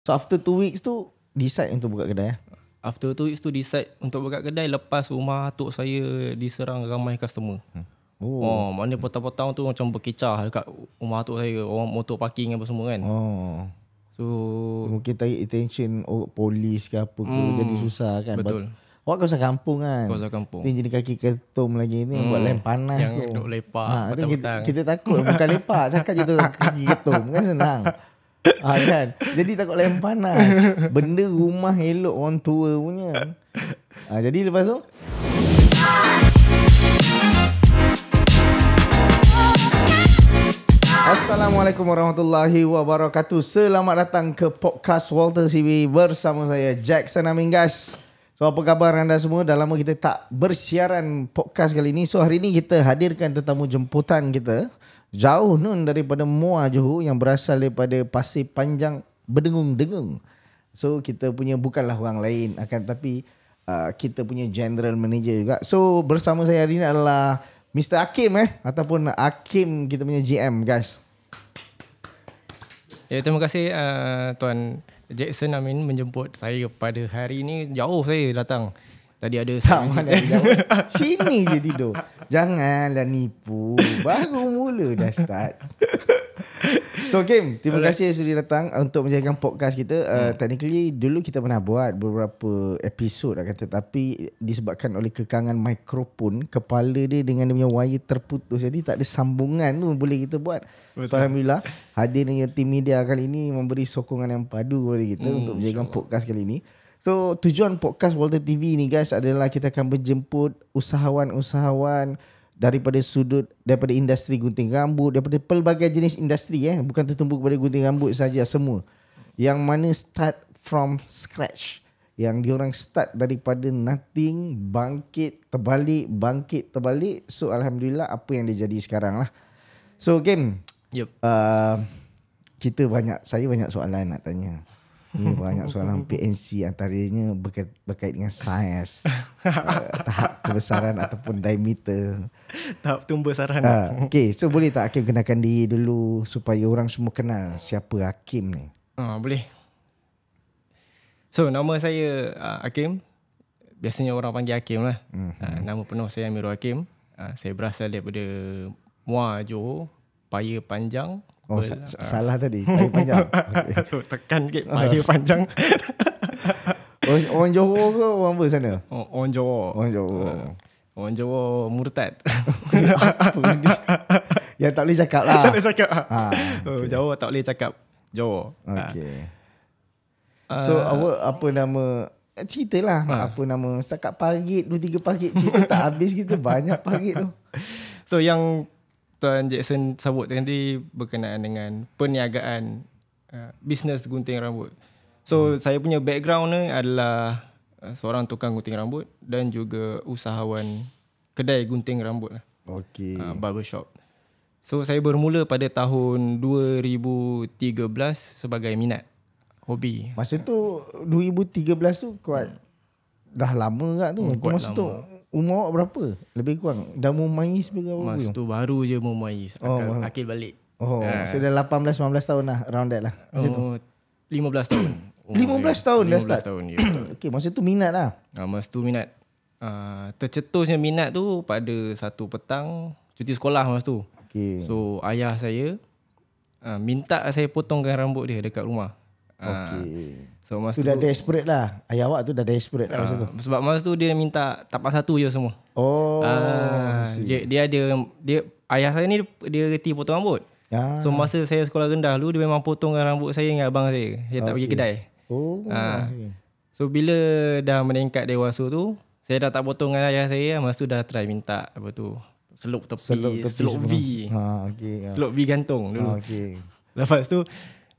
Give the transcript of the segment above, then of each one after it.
So after 2 weeks tu decide untuk buka kedai. After 2 weeks tu decide untuk buka kedai lepas rumah atuk saya diserang ramai customer. Mana petang-petang tu macam berkicau dekat rumah atuk saya. Orang motor parking apa semua kan. So mungkin tarik attention polis ke apa ke, jadi susah kan. Betul. Awak kawasan kampung kan. Kawasan kampung. Ni jadi kaki ketum lagi ni buat lem panas yang tu. Yang duk lepak petang-petang. Kita takut bukan lepak, cakap je tu kaki ketum kan senang. Kan. Jadi takut lem panas. Benda rumah elok orang tua punya. Jadi lepas tu Assalamualaikum warahmatullahi wabarakatuh. Selamat datang ke podcast Walter CB bersama saya Jackson Amin guys. So apa khabar anda semua? Dah lama kita tak bersiaran podcast kali ini. So hari ini kita hadirkan tetamu jemputan kita jauh nun daripada Muar Johor yang berasal daripada Pasir Panjang berdengung-dengung. So kita punya bukanlah orang lain akan tapi kita punya general manager juga. So bersama saya hari ini adalah Mr. Hakim ataupun Hakim kita punya GM guys. Ya, terima kasih Tuan Jackson Amin menjemput saya pada hari ini. Jauh saya datang. Tadi ada tak mana jauh. Sini je tidur. Janganlah nipu. Baru mula dah start. So Kim, terima kasih sudah datang untuk menjadikan podcast kita. Technically dulu kita pernah buat beberapa episod akan tetapi disebabkan oleh kekangan mikrofon, kepala dia dengan dia punya wire terputus. Jadi tak ada sambungan tu boleh kita buat. So, alhamdulillah hadir dengan tim media kali ini memberi sokongan yang padu kepada kita untuk menjadikan podcast kali ini. So tujuan podcast Walter TV ni guys adalah kita akan berjemput usahawan-usahawan daripada industri gunting rambut, daripada pelbagai jenis industri bukan tertumpu kepada gunting rambut saja, semua yang mana start from scratch, yang diorang start daripada nothing, bangkit terbalik. So alhamdulillah apa yang dia jadi sekarang lah. So Kim, saya banyak soalan nak tanya. Ni banyak soalan PNC, antaranya berkait dengan saiz, tahap kebesaran ataupun diameter, tahap pembesaran. Okay, so boleh tak Hakim kenalkan diri dulu supaya orang semua kenal siapa Hakim ni? Boleh. So nama saya Hakim. Biasanya orang panggil Hakim lah. Nama penuh saya Amirul Hakim. Saya berasal daripada Muar Johor, Paya Panjang. Salah tadi, Paya Panjang. Okay. So tekan sikit Paya Panjang. Orang Johor ke orang apa sana? Orang Johor. Orang Johor murtad. Yang tak boleh cakap lah. Tak boleh cakap. Johor tak boleh cakap Johor. Okay. So awak apa nama, ceritalah apa nama, setakat parit 2-3 parit cerita tak habis kita, banyak parit tu. So yang Tuan Jackson sebut tadi berkenaan dengan perniagaan bisnes gunting rambut. So saya punya background ni adalah seorang tukang gunting rambut dan juga usahawan kedai gunting rambut lah. Okay. Barbershop. So saya bermula pada tahun 2013 sebagai minat, hobi. Masa tu 2013 tu kuat dah lama tak tu? Masa tu umur awak berapa? Lebih kurang dah memayis berapa? Masa tu baru je memayis, akil balik. So dah 18-19 tahun lah, around that lah. Masa tu 15 tahun. 15 tahun dah start? 15 tahun, ya betul. Okay, masa tu minat lah? Masa tu minat. Tercetusnya minat tu pada satu petang cuti sekolah masa tu. Okay. So ayah saya minta saya potongkan rambut dia dekat rumah. Okay. So masa tu dah desperate lah. Ayah awak tu dah desperate lah masa tu. Sebab masa tu dia minta tapak satu je semua. Dia ayah saya ni dia reti potong rambut. So masa saya sekolah rendah dulu, dia memang potongkan rambut saya dengan abang saya. Dia tak pergi kedai. So bila dah meningkat dewasa tu, saya dah tak potong dengan ayah saya. Masa tu dah try minta apa tu, selop tepi selop V. Selop V gantung dulu. Lepas tu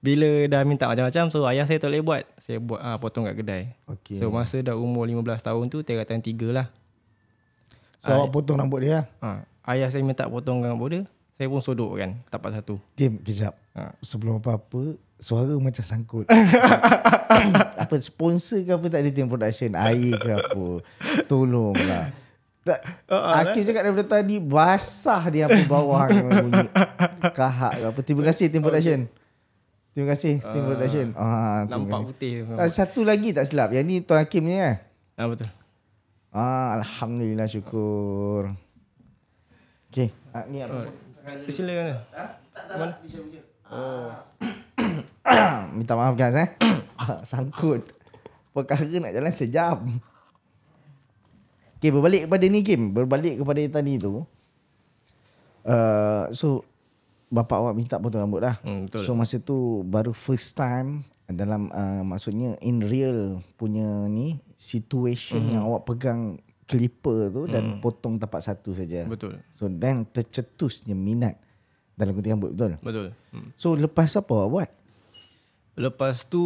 bila dah minta macam-macam, so ayah saya tak boleh buat. Saya buat potong kat kedai. So masa dah umur 15 tahun tu, tingkatan 3 lah. So awak potong rambut dia? Ayah saya minta potong rambut dia, saya pun sodok kan tapak satu. Tim, kejap. Sebelum apa-apa, suara macam sangkut. Apa sponsor ke apa tak ada Tim Production, air ke apa. Tolonglah. Hakim cakap daripada tadi basah dia apa bawah bunyi kahak ke apa. Terima kasih Tim Production. Terima kasih tim production. Nampak putih. Satu lagi tak silap. Yang ni Tuan Hakim ni kan? Betul. Alhamdulillah, syukur. Okay. Ni apa? Silakan. Tak. Minta maaf guys sangkut. Perkara nak jalan sejam. Okay, berbalik kepada ni Kim. Berbalik kepada yang tadi tu. So bapa awak minta potong rambut dah. Betul. So masa tu baru first time dalam maksudnya in real punya ni situation yang awak pegang clipper tu dan potong tapak satu saja. Betul. So then tercetusnya minat dalam gunting rambut, betul? Betul. So lepas apa awak buat? Lepas tu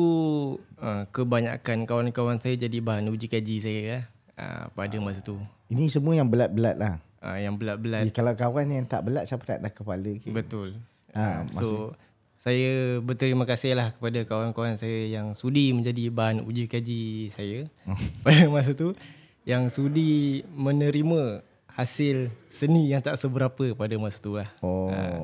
kebanyakan kawan-kawan saya jadi bahan uji kaji saya pada masa tu. Ini semua yang belat-belat lah. Yang belat-belat. Kalau kawan yang tak belat, siapa nak dah kepala? Betul. So saya berterima kasih lah kepada kawan-kawan saya yang sudi menjadi bahan uji kaji saya pada masa tu, yang sudi menerima hasil seni yang tak seberapa pada masa tu lah.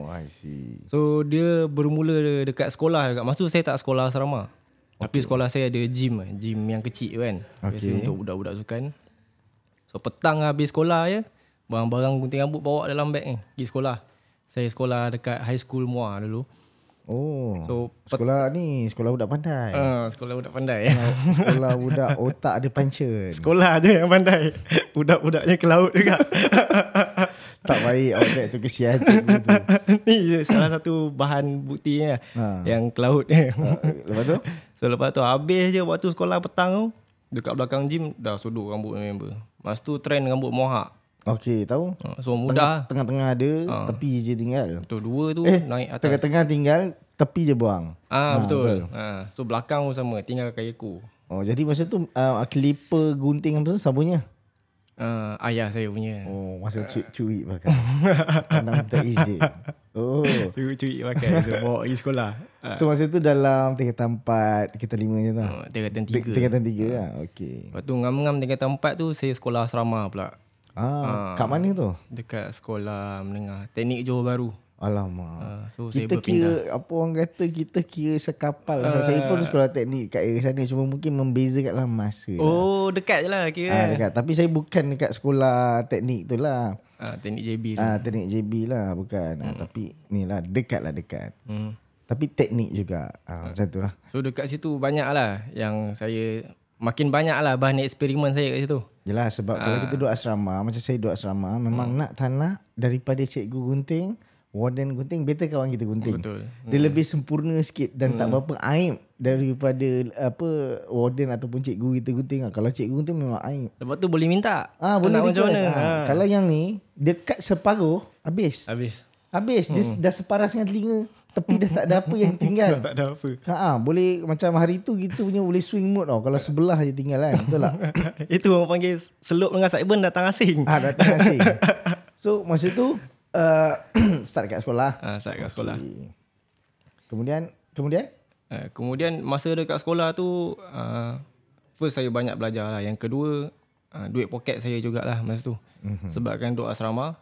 I see. So dia bermula dekat sekolah juga. Masa tu saya tak sekolah asrama. Tapi sekolah saya ada gym yang kecil kan. Biasa untuk budak-budak sukan. So petang habis sekolah je, barang-barang gunting rambut bawa dalam beg ni pergi sekolah. Saya sekolah dekat high school Muar dulu. So sekolah ni sekolah budak pandai. Sekolah budak pandai. Sekolah budak otak ada pancen. Sekolah je yang pandai. Budak-budaknya ke laut juga. Tak baik objek tu, kesian cikgu tu. Ni je salah satu bahan buktinya yang ke laut. Lepas tu? So lepas tu habis je waktu sekolah petang tu, dekat belakang gym dah sudut rambut member. Masa tu trend rambut mohak. Okey, tahu. So mudah. Tengah-tengah ada, tepi je tinggal. Betul, dua tu naik atas. Tengah-tengah tinggal, tepi je buang. Betul. So belakang pun sama, tinggal kakiku. Jadi masa tu clipper gunting apa tu sabunnya? Ayah saya punya. Masa curi pakai. Anak minta izin. Curi pakai. So bawa pergi sekolah. So masa tu dalam tingkatan 4, tingkatan 5 je tu. Tingkatan 3. Tingkatan 3 lah. Okey. Lepas tu ngam-ngam tingkatan 4 tu saya sekolah asrama pula. Kat mana tu? Dekat sekolah menengah Teknik Johor Bahru. Alamak. So kita saya berpindah. kira, apa orang kata, kita kira sekapal. Saya pun sekolah teknik kat area sana, cuma mungkin membeza kat dalam masa lah. Dekat je lah kira. Dekat. Tapi saya bukan dekat sekolah teknik tu lah. Teknik JB tu. Teknik JB lah, bukan. Tapi ni lah, dekat. Tapi teknik juga. Macam tu lah. So dekat situ banyak lah yang saya, makin banyak lah bahan eksperimen saya kat situ. Yelah, sebab kalau kita duduk asrama, macam saya duduk asrama, memang nak tak nak, daripada cikgu gunting, warden gunting, better kawan kita gunting. Betul. Dia lebih sempurna sikit dan tak berapa aib daripada warden ataupun cikgu kita gunting. Kalau cikgu gunting memang aib. Lepas tu boleh minta. Boleh macam request. mana. Kalau yang ni dekat separuh, habis. Dia dah separas dengan telinga, tepi dah tak ada apa yang tinggal. Tak ada apa. Boleh macam hari tu kita punya boleh swing mode tau. Kalau sebelah je tinggal kan. Betul tak? Itu orang panggil selup dengan Saiban datang asing. Datang asing. So masa tu start kat sekolah. Start kat sekolah. Kemudian kemudian masa dekat sekolah tu first saya banyak belajar lah. Yang kedua duit poket saya jugalah masa tu. Sebabkan duduk asrama.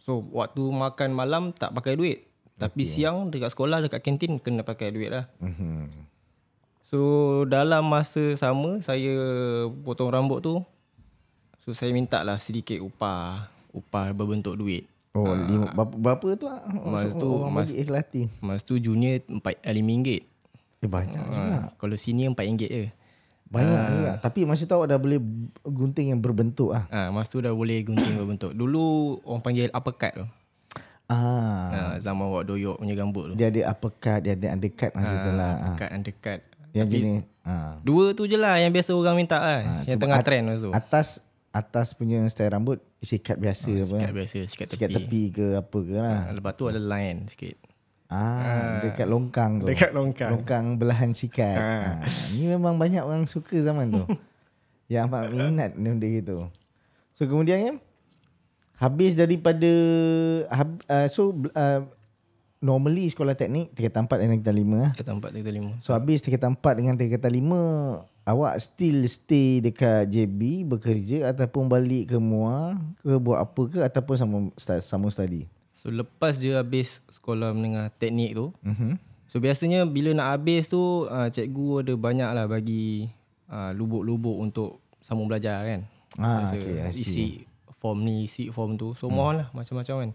So waktu makan malam tak pakai duit. Tapi siang dekat sekolah, dekat kantin kena pakai duit lah. So dalam masa sama saya potong rambut tu, so saya minta lah sedikit upah berbentuk duit. Berapa tu? Masa tu junior RM5. Banyak juga. Kalau senior RM4 je. Banyak juga. Tapi masa tu awak dah boleh gunting yang berbentuk lah. Masa tu dah boleh gunting berbentuk. Dulu orang panggil uppercut tu. Zaman Wak Doyok punya gambut tu. Dia ada uppercut, dia ada undercut masa tu lah. Uppercut, undercut. Yang jenis. Dua tu je lah yang biasa orang minta lah. Yang tengah trend masa tu. Atas punya style rambut sikat biasa apa? Sikat tepi ke apa ke lah. Lepas tu ada line sikit. Dekat longkang tu. Longkang belahan sikat. Ni memang banyak orang suka zaman tu. Yang amat minat benda gitu. So kemudian habis daripada normally sekolah teknik tingkatan 4 dan tingkatan 5 lah. Tingkatan 4, tingkatan 5. So habis tingkatan 4 dengan tingkatan 5, awak still stay dekat JB bekerja ataupun balik ke Muar ke buat apa ke ataupun sama study? So lepas je habis sekolah menengah teknik tu, So biasanya bila nak habis tu cikgu ada banyak lah bagi lubuk-lubuk untuk sambung belajar kan. Okay, isi form ni, isi form tu. So mohon lah macam-macam kan.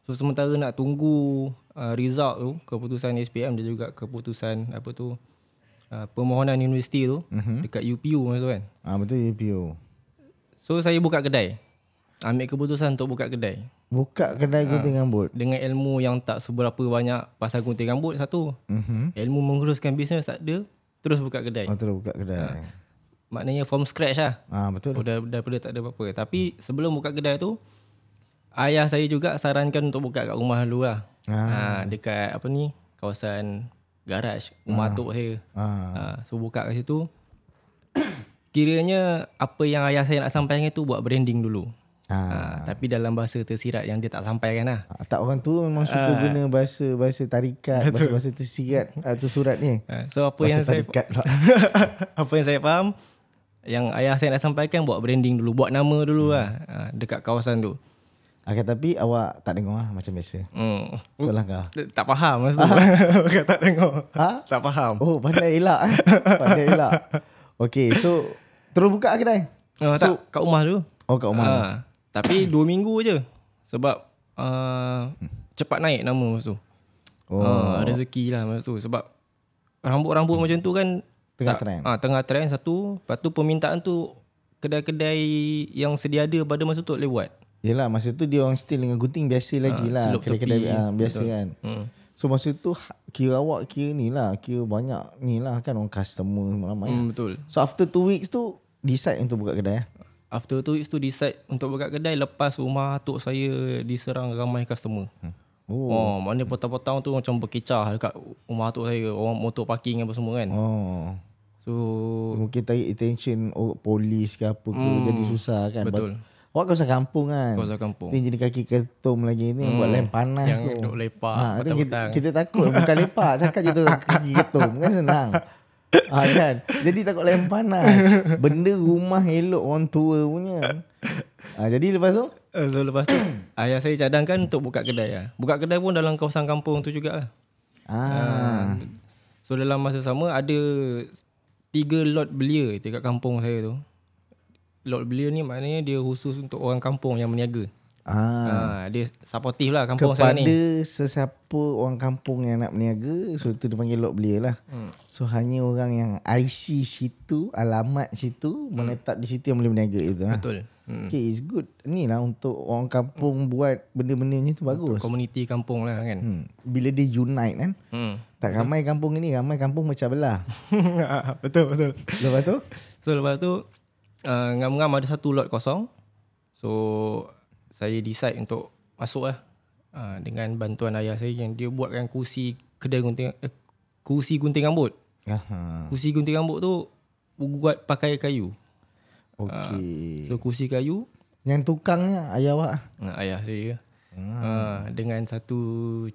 So sementara nak tunggu result tu, keputusan SPM dan juga keputusan permohonan universiti tu dekat UPU masa tu kan. Betul, UPU. So saya buka kedai. Ambil keputusan untuk buka kedai. Buka kedai gunting rambut. Dengan ilmu yang tak seberapa banyak pasal gunting rambut satu. Ilmu menguruskan bisnes tak ada, terus buka kedai. Terus buka kedai. Maknanya from scratch lah. Betul. So daripada tak ada apa-apa. Tapi sebelum buka kedai tu, ayah saya juga sarankan untuk buka kat rumah dulu lah. Dekat kawasan garaj rumah atuk saya. So buka kat situ. Kiranya apa yang ayah saya nak sampaikan tu buat branding dulu. Tapi dalam bahasa tersirat yang dia tak sampaikan lah. Tak, orang tu memang suka guna bahasa tarikat, bahasa tersirat atau surat ni. So apa bahasa yang tarikat apa yang saya faham, yang ayah saya nak sampaikan, buat branding dulu, buat nama dulu lah dekat kawasan tu. Tapi awak tak dengar lah macam biasa. Soalan kau. Tak faham masa tu. Bukan tak dengar. Tak faham. Pandai elak. Pandai elak. Okay, so terus buka kedai? Tak, kat rumah dulu. Kat rumah. Tapi 2 minggu je. Sebab cepat naik nama masa tu. Rezeki lah masa tu. Sebab rambut-rambut macam tu kan tengah trend. Tengah trend satu. Lepas tu permintaan tu kedai-kedai yang sedia ada pada masa tu boleh buat. Yelah, masa tu dia orang still dengan gunting biasa lagi lah. Kedai-kedai biasa kan. So masa tu kira awak ni lah. Kira banyak ni lah kan orang customer ramai. Betul. So after 2 weeks tu decide untuk buka kedai. After 2 weeks tu decide untuk buka kedai lepas rumah atuk saya diserang ramai customer. Mana petang-petang tu macam berkicau dekat rumah atuk saya. Orang motor parking apa semua kan. So mungkin tarik attention polis ke apa ke, jadi susah kan. Betul. Awak kawasan kampung kan. Kawasan kampung. Ni jadi kaki ketum lagi ni buat lem panas yang tu. Yang duk lepak petang-petang. Kita takut bukan lepak, cakap je tu kaki ketum kan senang. Kan. Jadi takut lem panas. Benda rumah elok orang tua punya. Jadi lepas tu? So lepas tu ayah saya cadangkan untuk buka kedai lah. Buka kedai pun dalam kawasan kampung tu jugalah. So dalam masa sama ada 3 lot belia dekat kampung saya tu. Lot belia ni maknanya dia khusus untuk orang kampung yang berniaga. Dia supportive lah kampung kepada saya ni. Kepada sesiapa orang kampung yang nak berniaga, so tu dia panggil lot belia lah. So hanya orang yang IC situ, alamat situ, menetap di situ yang boleh berniaga itu lah. Betul. Okay, it's good. Ni lah untuk orang kampung buat benda-benda macam tu bagus. Komuniti kampung lah kan. Bila dia unite kan. Tak ramai kampung ini, ramai kampung macam belah. Betul. Lepas tu? So lepas tu ngam-ngam ada 1 lot kosong. So saya decide untuk masuk lah. Dengan bantuan ayah saya yang dia buatkan kursi kedai gunting, kursi gunting rambut. Kursi gunting rambut tu buat pakai kayu. Okay. So kursi kayu. Yang tukangnya ayah awak? Ayah saya. Dengan 1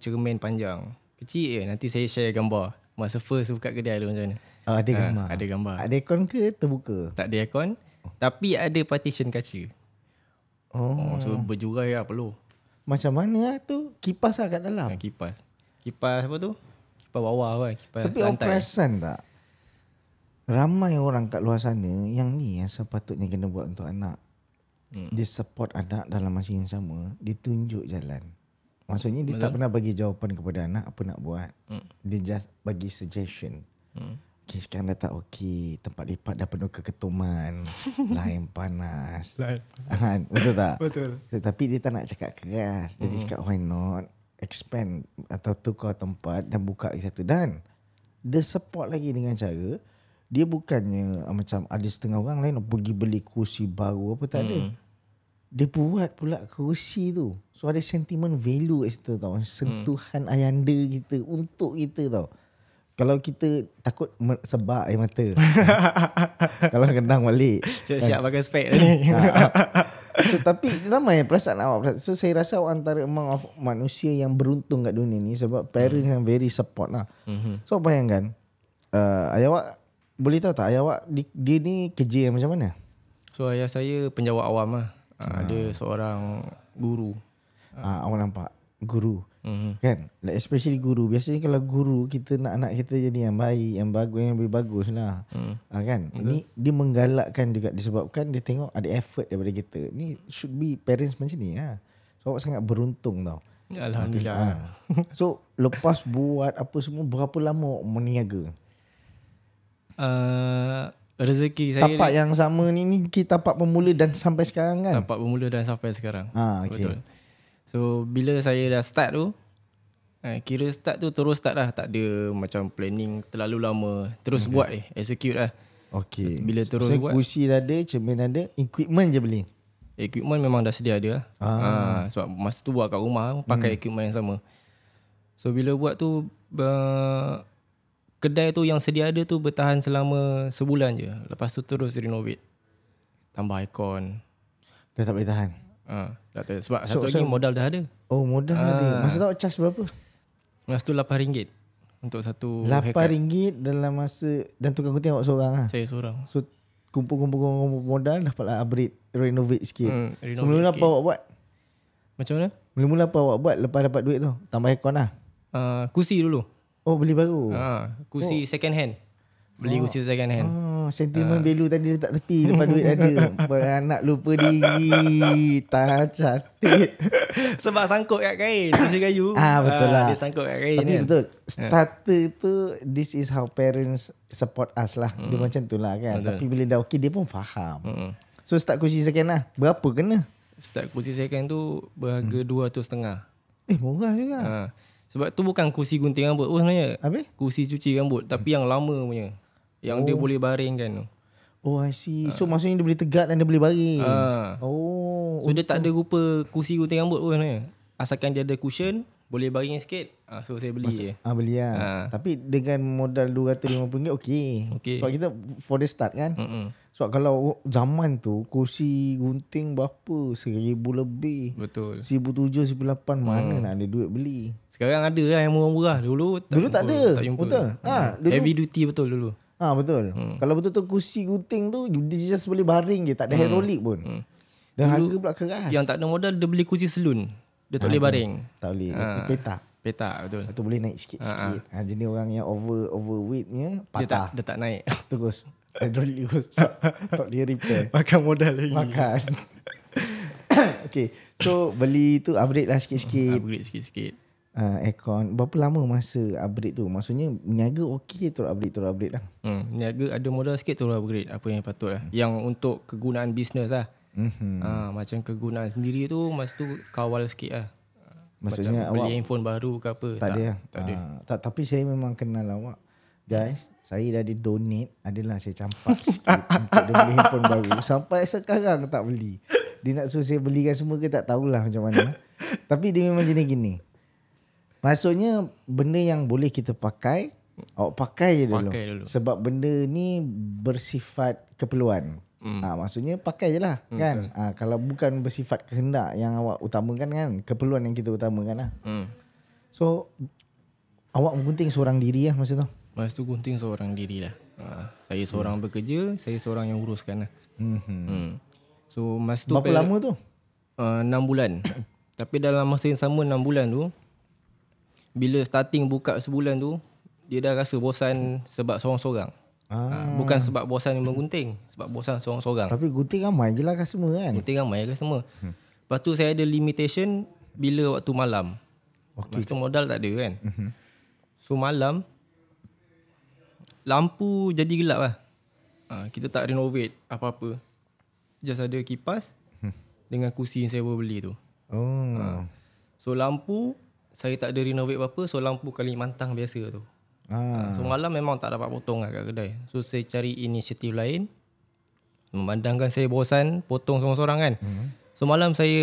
cermin panjang. Kecil je. Nanti saya share gambar. Masa first buka kedai tu macam mana. Ada gambar? Ada gambar. Ada aircon ke terbuka? Tak ada aircon. Tapi ada partition kaca. So berjurai lah perlu. Macam mana lah tu? Kipas lah kat dalam? Kipas apa tu? Kipas bawah kan. Kipas tapi awak perasan tak? Ramai orang kat luar sana yang ni yang sepatutnya kena buat untuk anak. Dia support anak dalam masa yang sama. Dia tunjuk jalan. Maksudnya dia tak pernah bagi jawapan kepada anak apa nak buat. Dia just bagi suggestion. Okay, sekarang dah tak okey. Tempat lipat dah penuh keketuman. Lain panas. Betul tak? Betul. Tapi dia tak nak cakap keras. Jadi cakap why not expand atau tukar tempat dan buka lagi satu. Dan dia support lagi dengan cara dia bukannya macam ada setengah orang lain pergi beli kursi baru apa tak ada. Dia buat pula kursi tu. So ada sentiment value kat situ tau. Sentuhan ayanda kita untuk kita tau. Kalau kita takut sebab air mata. Kalau kendang balik. Siap-siap pakai spek ni. So, tapi ramai perasaan awak. So saya rasa awak antara among of manusia yang beruntung kat dunia ni. Sebab parents yang very support lah. So bayangkan. Ayah awak boleh tahu tak ayah awak dia ni kerja yang macam mana? So ayah saya penjawat awam lah. Dia seorang guru. Awak nampak. guru. Kan? Like especially guru. Biasanya kalau guru kita nak anak kita jadi yang baik, yang bagus, yang lebih bagus lah. Kan? Ini dia menggalakkan juga disebabkan dia tengok ada effort daripada kita. Ni should be parents macam ni lah. So awak sangat beruntung tau. Alhamdulillah. So lepas buat apa semua, berapa lama awak meniaga? Rezeki saya tapak yang sama ni kita tapak pemula dan sampai sekarang kan? Tapak pemula dan sampai sekarang. Okay. Betul. So bila saya dah start tu, kira start tu terus start lah. Tak ada macam planning terlalu lama. Terus buat execute lah. Okay. Bila terus so, buat, kursi dah ada, cermin ada, equipment je beli? Equipment memang dah sedia ada lah. Sebab masa tu buat kat rumah pakai equipment yang sama. So bila buat tu, kedai tu yang sedia ada tu bertahan selama sebulan je. Lepas tu terus renovate. Tambah aircon. Dah tak boleh tahan? Tak tahu. Sebab satu lagi modal dah ada. Oh, modal ada. Masa tu charge berapa? Masa tu RM8 untuk satu RM8 dalam masa. Dan tukang gunting awak seorang lah? Saya seorang. So kumpul modal, dapatlah upgrade, renovate sikit. So mula-mula apa awak buat? Macam mana? Mula-mula apa awak buat lepas dapat duit tu? Tambah aircon lah? Kursi dulu. Oh, beli baru? Kursi second hand. Beli kursi second hand. Sentimen value tadi letak tepi lepas duit ada. Beranak lupa diri. Tak cantik. Sebab sangkut kat kain. Kursi kayu. Betul lah. Dia sangkut kat kain. Tapi kan? betul. Starter tu, this is how parents support us lah. Dia macam tu lah kan. Betul. Tapi bila dah okay, dia pun faham. So start kursi second lah. Berapa kena? Start kursi second tu berharga RM250. Murah juga. Sebab tu bukan kursi gunting rambut sebenarnya. Habis? Kursi cuci rambut. Tapi yang lama punya. Yang dia boleh baring kan. Oh, I see. So maksudnya dia boleh tegak dan dia boleh baring. So dia tak ada rupa kursi gunting rambut pun sebenarnya. Asalkan dia ada cushion, boleh baring sikit. So saya beli je. Beli lah. Tapi dengan modal RM250 okay. Sebab kita for the start kan. Sebab kalau zaman tu kursi gunting berapa? RM1,000 lebih. Betul. RM1,700, RM1,800 mana nak ada duit beli. Sekarang ada lah yang murah-murah. Dulu tak ada. Tak jumpa. Betul. Dulu heavy duty betul dulu. Betul. Kalau betul-betul kursi gunting tu dia just boleh baring je, tak ada hydraulic pun. Dan dulu, harga pula keras. Yang tak ada modal dia beli kursi saloon. Dia tak boleh baring. Tak boleh. Petak betul. Itu boleh naik sikit-sikit. Jenis orang yang overweight punya patah. Dia tak naik. Terus hydraulic terus. Tak dia repair. Makan modal lagi. Makan. Okay. So beli tu upgrade lah sikit-sikit. Upgrade sikit-sikit. Aircon. Berapa lama masa upgrade tu? Maksudnya niaga okey terus upgrade lah. Niaga ada modal sikit terus upgrade. Apa yang patut lah. Yang untuk kegunaan bisnes lah. Macam kegunaan sendiri tu masa tu kawal sikit lah. Maksudnya macam beli awak handphone baru ke apa. Tak ada. Tapi saya memang kenal awak. Guys, saya dah donate. Adalah saya campak sikit untuk dia beli handphone baru. Sampai sekarang tak beli. Dia nak suruh saya belikan semua ke tak tahulah macam mana. Tapi dia memang jenis gini. Maksudnya benda yang boleh kita pakai, awak pakai je dulu. Sebab benda ni bersifat keperluan. Maksudnya pakai je lah kan. Kalau bukan bersifat kehendak yang awak utamakan kan, keperluan yang kita utamakan lah. So awak menggunting seorang diri lah masa tu? Masa tu gunting seorang diri lah. Saya seorang bekerja, saya seorang yang uruskan lah. So masa tu berapa lama tu? 6 bulan. Tapi dalam masa yang sama 6 bulan tu, bila starting buka sebulan tu, dia dah rasa bosan sebab seorang-seorang. Bukan sebab bosan yang menggunting, sebab bosan seorang-seorang. Tapi gunting ramai je lah customer kan. Gunting ramai ke semua. Lepas tu saya ada limitation bila waktu malam. Masa tu modal tak ada kan. So malam lampu jadi gelap lah. Kita tak renovate apa-apa. Just ada kipas dengan kursi yang saya baru beli tu. So lampu saya tak ada renovate apa-apa. So lampu Kalimantan biasa tu. So malam memang tak dapat potong lah kat kedai. So saya cari inisiatif lain. Memandangkan saya bosan potong seorang-seorang kan. So malam saya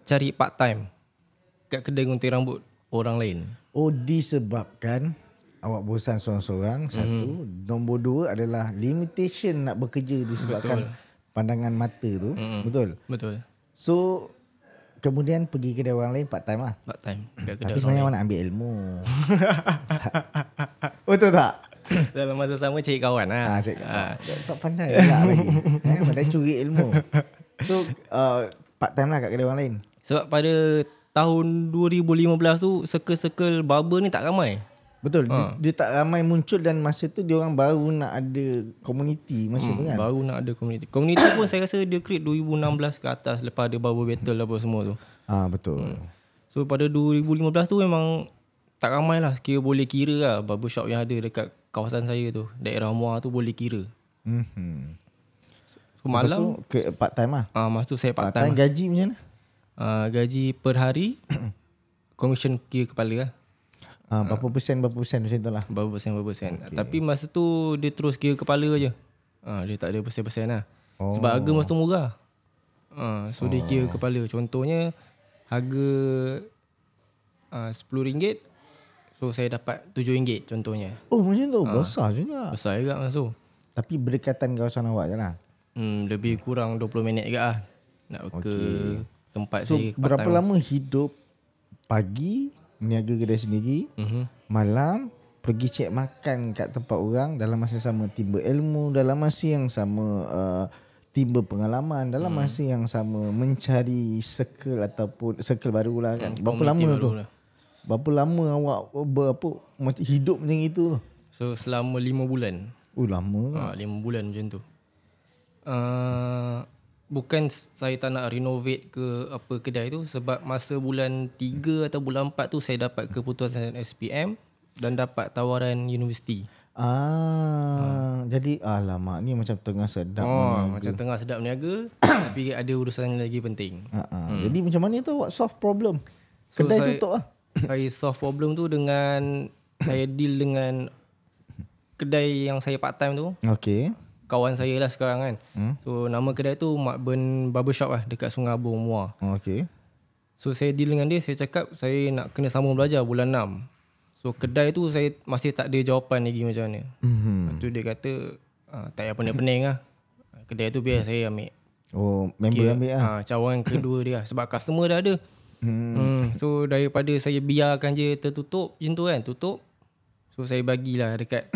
cari part time kat kedai gunting rambut orang lain. Oh, disebabkan awak bosan seorang-seorang. Satu. Nombor dua adalah limitation nak bekerja disebabkan pandangan mata tu. Betul? Betul. So kemudian pergi kedai orang lain part time lah. Part time. Tapi sebenarnya awak nak ambil ilmu. Betul tak? Dalam masa sama cari kawan lah. Tak pandai lah lagi. Pandai curi ilmu. So part time lah kat kedai orang lain. Sebab pada tahun 2015 tu circle-circle barber ni tak ramai. Betul. Dia tak ramai muncul dan masa tu dia orang baru nak ada community masa tu kan. Baru nak ada community. Community pun saya rasa dia create 2016 ke atas lepas ada barber battle apa semua tu. Betul. So pada 2015 tu memang tak ramai lah. Boleh kira lah barbershop yang ada dekat kawasan saya tu. Daerah Muar tu boleh kira. So malam ke part time lah. Masa tu saya part time. Gaji macam mana? Gaji per hari commission kira kepala lah. Berapa persen macam tu lah. Berapa persen. Okay. Tapi masa tu dia terus kira kepala je. Dia tak ada persen-persen lah. Sebab harga masa tu murah. So dia kira kepala. Contohnya harga RM10. So saya dapat RM7 contohnya. Macam tu. Besar juga. Besar juga masa tu. Tapi berdekatan kawasan awak je lah. Lebih kurang 20 minit juga lah. Nak ke tempat saya. So berapa lama hidup pagi meniaga kedai sendiri, malam pergi cek makan kat tempat orang, dalam masa sama timba ilmu, dalam masa yang sama timba pengalaman, dalam masa yang sama mencari circle ataupun circle baru lah kan. Berapa lama tu? Berapa lama awak hidup macam itu? So selama 5 bulan. Lama. 5 bulan macam tu. Bukan saya tak nak renovate ke apa kedai tu, sebab masa bulan 3 atau bulan 4 tu saya dapat keputusan SPM dan dapat tawaran universiti. Jadi alamak ni macam tengah sedap meniaga. Macam tengah sedap meniaga tapi ada urusan yang lagi penting. Jadi macam mana tu awak solve problem? Kedai tutup lah. Saya solve problem tu dengan saya deal dengan kedai yang saya part time tu. Okay. Kawan saya lah sekarang kan. So nama kedai tu Makburn Barbershop lah dekat Sungai Abung, Muar. Okay. So saya deal dengan dia, saya cakap saya nak kena sambung belajar bulan 6. So kedai tu saya masih tak ada jawapan lagi macam mana. Lepas tu dia kata tak payah pening-pening lah. Kedai tu biar saya ambil. Member ambil lah. Cawangan kedua dia lah. Sebab customer dah ada. So daripada saya biarkan je tertutup macam tu kan, tutup. So saya bagilah dekat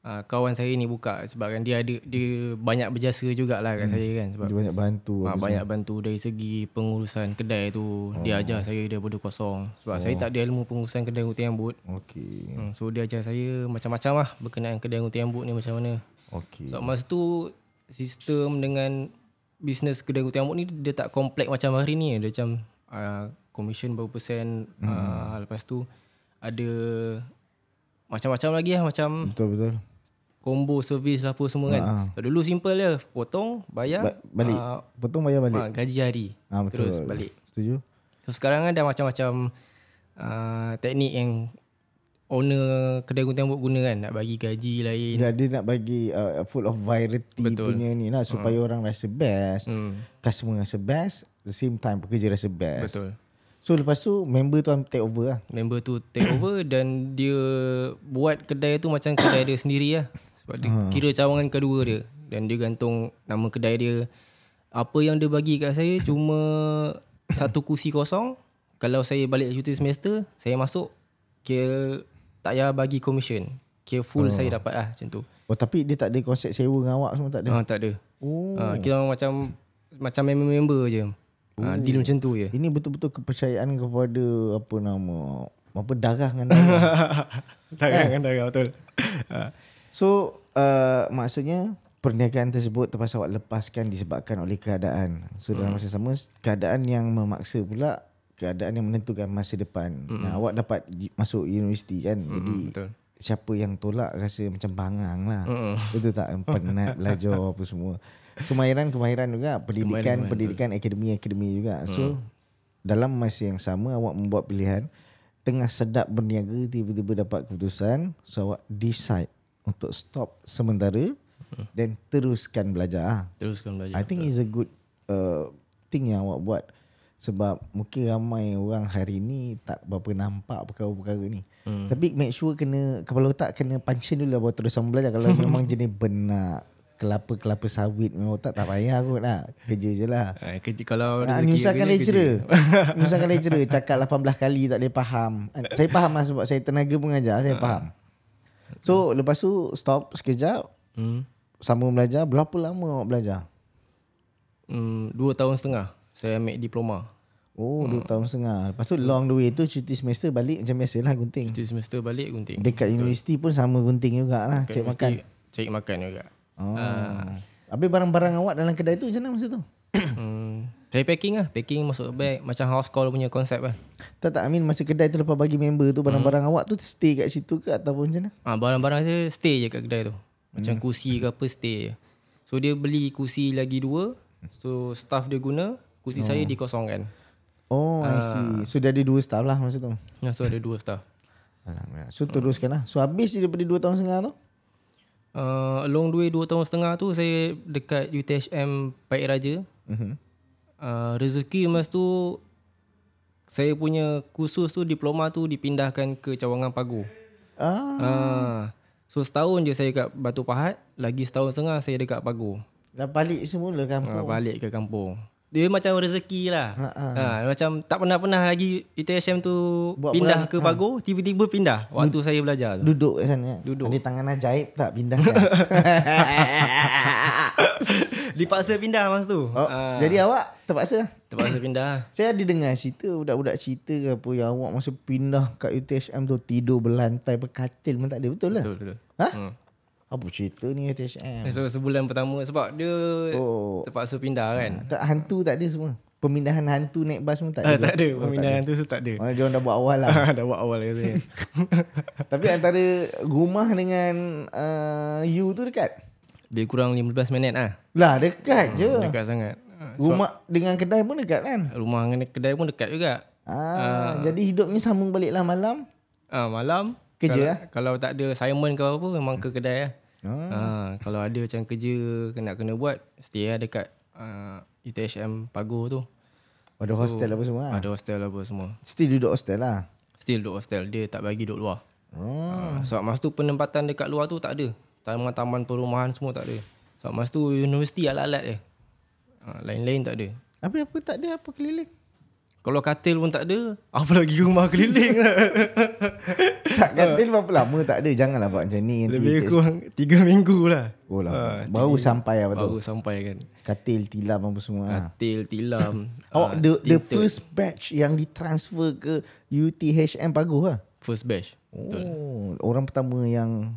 kawan saya ni buka, sebab kan dia banyak berjasa jugalah kat saya kan, sebab dia banyak bantu. Banyak bantu dari segi pengurusan kedai tu. Dia ajar saya daripada kosong, sebab saya tak ada ilmu pengurusan kedai gunting rambut. So dia ajar saya macam-macam lah berkenaan kedai gunting rambut ni macam mana. So masa tu sistem dengan bisnes kedai gunting rambut ni dia tak kompleks macam hari ni. Dia macam commission berapa persen, lepas tu ada macam-macam lagi lah, macam betul combo servis apa semua kan. Dulu simple je, potong bayar balik, potong bayar balik, gaji hari, terus balik. Setuju. So sekarang ada macam-macam teknik yang owner kedai gunting rambut guna kan, nak bagi gaji lain. Dia nak bagi full of variety punya ni lah, supaya orang rasa best, customer rasa best, the same time pekerja rasa best. Betul. So lepas tu member tu take over lah. Member tu take over dan dia buat kedai tu macam kedai dia sendiri lah. Sebab dia kira cawangan kedua dia. Dan dia gantung nama kedai dia. Apa yang dia bagi kat saya cuma satu kursi kosong. Kalau saya balik cuti semester, saya masuk, kira tak payah bagi commission. Kira full saya dapat lah macam tu. Tapi dia tak ada konsep sewa dengan awak semua, tak ada? Tak ada. Kira macam member-member je. Deal macam tu je. Ini betul-betul kepercayaan kepada darah dengan darah. Darah dengan darah, betul. So maksudnya perniagaan tersebut terpaksa awak lepaskan disebabkan oleh keadaan. So dalam masa sama, keadaan yang memaksa pula, keadaan yang menentukan masa depan. Awak dapat masuk universiti kan. Jadi betul. Siapa yang tolak rasa macam bangang lah. Betul tak? Penat belajar apa semua. Kemahiran juga, pendidikan akademi juga. So dalam masa yang sama awak membuat pilihan, tengah sedap berniaga tiba-tiba dapat keputusan, so awak decide untuk stop sementara dan teruskan belajar. I think it's a good thing yang awak buat, sebab mungkin ramai orang hari ni tak berapa nampak perkara-perkara ni. Tapi make sure kepala otak kena punchen dulu baru terus belajar. Kalau memang jenis benak kelapa sawit memang otak tak payah kot lah. Kerja je lah. Kerja kalau nyusahkan lecturer cakap 18 kali tak boleh faham. Saya faham lah sebab saya tenaga pengajar, saya faham. So lepas tu stop sekejap, sambung belajar. Berapa lama awak belajar? 2 tahun setengah saya ambil diploma. Oh 2 tahun setengah. Lepas tu long the way tu cuti semester balik macam biasalah gunting. Cuti semester balik gunting. Dekat universiti pun sama gunting jugalah, cari makan. Cari makan juga. Habis barang-barang awak dalam kedai tu macam mana masa tu? Saya packing lah. Packing masuk bag. Macam house call punya konsep lah. Tak I mean masa kedai tu lepas bagi member tu barang-barang awak tu stay kat situ ke ataupun macam mana? Barang-barang saya stay je kat kedai tu. Macam kursi ke apa stay je. So dia beli kursi lagi 2. So staff dia guna. Kursi saya dikosongkan. Oh I see. So dia ada 2 staff lah masa tu. So ada 2 staff. Alhamdulillah. So teruskan lah. So habis daripada 2 tahun setengah tu? Along the way 2 tahun setengah tu saya dekat UTHM Baik Raja. Rezeki masa tu saya punya kursus tu, diploma tu dipindahkan ke Cawangan Pagu. So setahun je saya kat Batu Pahat, lagi setahun setengah saya dekat Pagu. Dah balik semula kampung. Balik ke kampung. Dia macam rezeki lah. Macam tak pernah lagi UTHM tu buat pindah ke Pagu, tiba-tiba pindah waktu saya belajar tu. Duduk kat sana. Ada tangan ajaib tak pindahkan? Dipaksa pindah masa tu. Jadi awak terpaksa? Terpaksa pindah. Saya ada dengar cerita budak-budak cerita ke apa yang awak masa pindah kat UTHM tu tidur berlantai berkatil pun tak ada. Betul lah? Betul. Apa cerita ni UTHM? So sebulan pertama sebab dia terpaksa pindah kan. Hantu tak ada semua? Pemindahan hantu naik bas pun tak ada? Tak ada. Pemindahan hantu tu tak ada. Dia orang dah buat awal lah. Dah buat awal katanya. Tapi antara rumah dengan you tu dekat? Lebih kurang 15 minit lah. Lah dekat je. Dekat sangat. Rumah dengan kedai pun dekat kan? Rumah dengan kedai pun dekat juga. Jadi hidupnya sambung balik lah malam? Malam kerja kalau tak ada assignment ke apa memang ke kedai lah. Kalau ada macam kerja kena buat, stay lah dekat UTHM Pagu tu. Ada hostel apa semua? Ada hostel apa semua. Still duduk hostel lah? Still duduk hostel. Dia tak bagi duduk luar. Sebab masa tu penempatan dekat luar tu tak ada. Taman-taman perumahan semua tak ada. Sebab masa tu universiti alat-alat je. Lain-lain tak ada. Apa tak ada? Apa keliling? Kalau katil pun tak ada, apa lagi rumah keliling lah. Tak, katil berapa lama tak ada? Janganlah buat macam ni. Lebih kurang 3 minggu lah. Oh lah. Baru sampai apa tu? Baru sampai kan. Katil, tilam apa semua. Katil, tilam. The first batch yang ditransfer ke UTHM Pagu lah? First batch. Betul. Orang pertama yang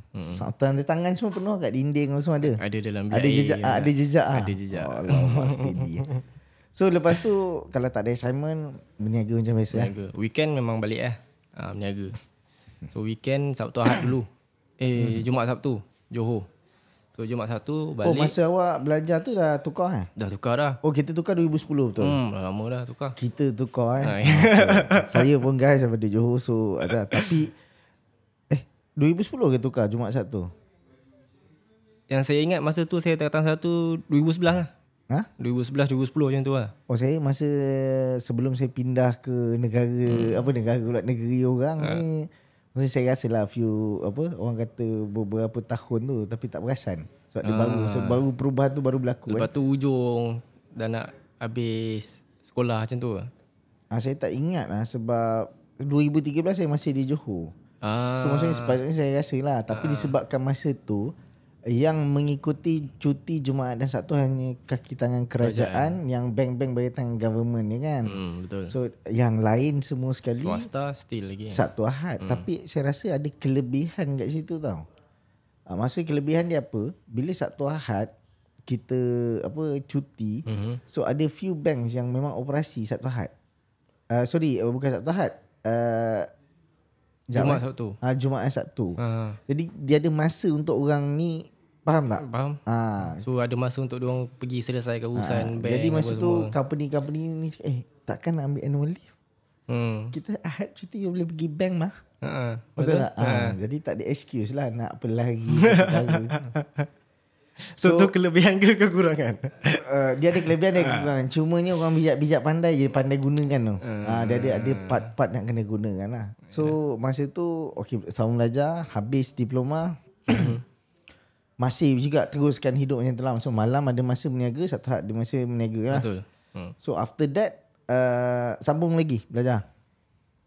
tanda tangan semua penuh kat dinding semua ada. Ada dalam bilik. Ada jejak. Ada jejak. Ada jejak. Allah, steady. So lepas tu kalau tak ada assignment berniaga macam biasa. Berniaga. Weekend memang balik lah. Berniaga. So weekend Sabtu Ahad dulu. Jumaat Sabtu Johor. So Jumaat Sabtu balik. Oh masa awak belajar tu dah tukar Dah tukar dah. Oh kita tukar 2010 betul? Dah lama dah tukar. Kita tukar Saya pun guys daripada Johor. So tapi 2010 ke tukar Jumaat Sabtu? Yang saya ingat masa tu saya datang satu 2011 lah. 2011 2010 macam tu lah. Oh saya masa sebelum saya pindah ke negara negeri orang ni, masa saya rasa lah orang kata beberapa tahun tu tapi tak perasan sebab dia baru perubahan tu baru berlaku. Lepas tu ujung dah nak habis sekolah macam tu. Saya tak ingat lah sebab 2013 saya masih di Johor. So maksudnya sepatutnya saya rasa lah. Tapi disebabkan masa tu yang mengikuti cuti Jumaat dan Sabtu hanya kaki tangan kerajaan. Yang bank-bank bagi tangan government ni kan. Betul. So yang lain semua sekali swasta still lagi Sabtu Ahad. Tapi saya rasa ada kelebihan kat situ tau. Maksud kelebihan dia apa? Bila Sabtu Ahad kita cuti, so ada few banks yang memang operasi Sabtu Ahad. Bukan Sabtu Ahad. Jumaat Sabtu. Jumaat Sabtu. Jadi dia ada masa untuk orang ni. Faham tak? Faham. So ada masa untuk diorang pergi selesaikan urusan bank. Jadi masa tu semua. company ni takkan nak ambil annual leave. Kita Ahad cuti boleh pergi bank mah. Betul tak? Jadi tak ada excuse lah nak apa lagi. So tu kelebihan ke kekurangan? Dia ada kelebihan dan kekurangan. Cumanya orang bijak-bijak pandai je pandai gunakan tu. Dia ada part-part nak kena gunakan lah. So masa tu sama belajar, habis diploma. Masih juga teruskan hidup macam tu lah. So malam ada masa berniaga, Sabtu Ahad ada masa berniaga lah. Betul. So after that sambung lagi belajar.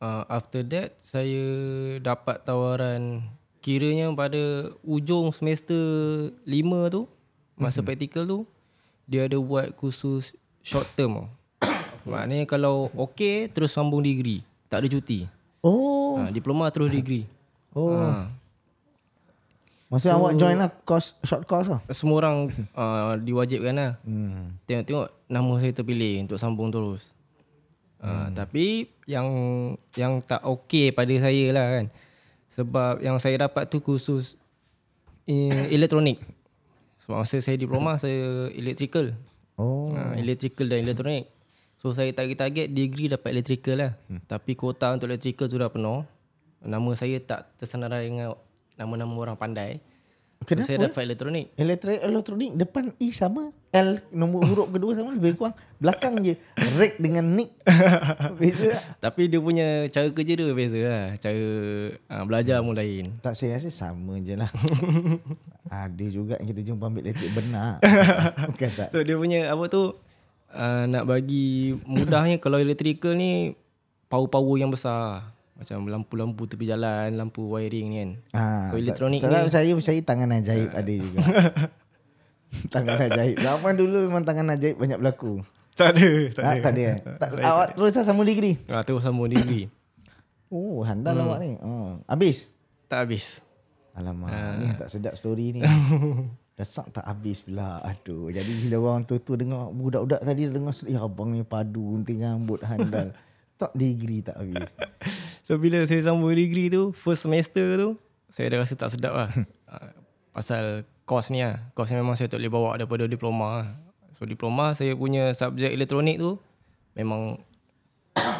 After that saya dapat tawaran, kiranya pada ujung semester 5 tu, masa praktikal tu, dia ada buat kursus short term. Maknanya kalau okey terus sambung degree. Tak ada cuti. Oh. Diploma terus degree. Maksudnya awak join lah short course lah. Semua orang diwajibkan lah. Tengok-tengok nama saya terpilih untuk sambung terus. Tapi yang tak okey pada saya lah kan. Sebab yang saya dapat tu khusus elektronik. Sebab masa saya diploma saya electrical. Electrical dan elektronik. So saya target degree dapat electrical lah. Tapi kuota untuk electrical tu dah penuh. Nama saya tak tersenarai dengan nama-nama orang pandai. Kenapa? So saya dapat elektronik. Elektronik depan I sama, L nombor huruf kedua sama, lebih kurang belakang je. Rek dengan Nick beza. Tapi dia punya cara kerja dia beza lah. Cara belajar pun lain. Tak, saya rasa sama je lah. Ada juga yang kita jumpa ambil elektrik benar. Bukan tak. So dia punya apa tu, nak bagi mudahnya kalau electrical ni power-power yang besar. Macam lampu-lampu tepi jalan, lampu wiring ni kan. So elektronik ni saya percaya tangan ajaib ada juga. Tangan ajaib. Zaman dulu memang tangan ajaib banyak berlaku. Tak ada. Tak ada. Awak terus sambung degree? Terus sambung degree. Oh, handal awak ni. Habis? Tak habis. Alamak, ni tak sedap story ni. Dasak tak habis pula. Aduh, jadi bila orang tu dengar budak-budak tadi dengar, ya abang ni padu gunting rambut handal. Tak degree tak habis. So bila saya sambung degree tu, first semester tu, saya dah rasa tak sedap lah. Pasal course ni lah. Course ni memang saya tak boleh bawa daripada diploma lah. So diploma saya punya subjek elektronik tu memang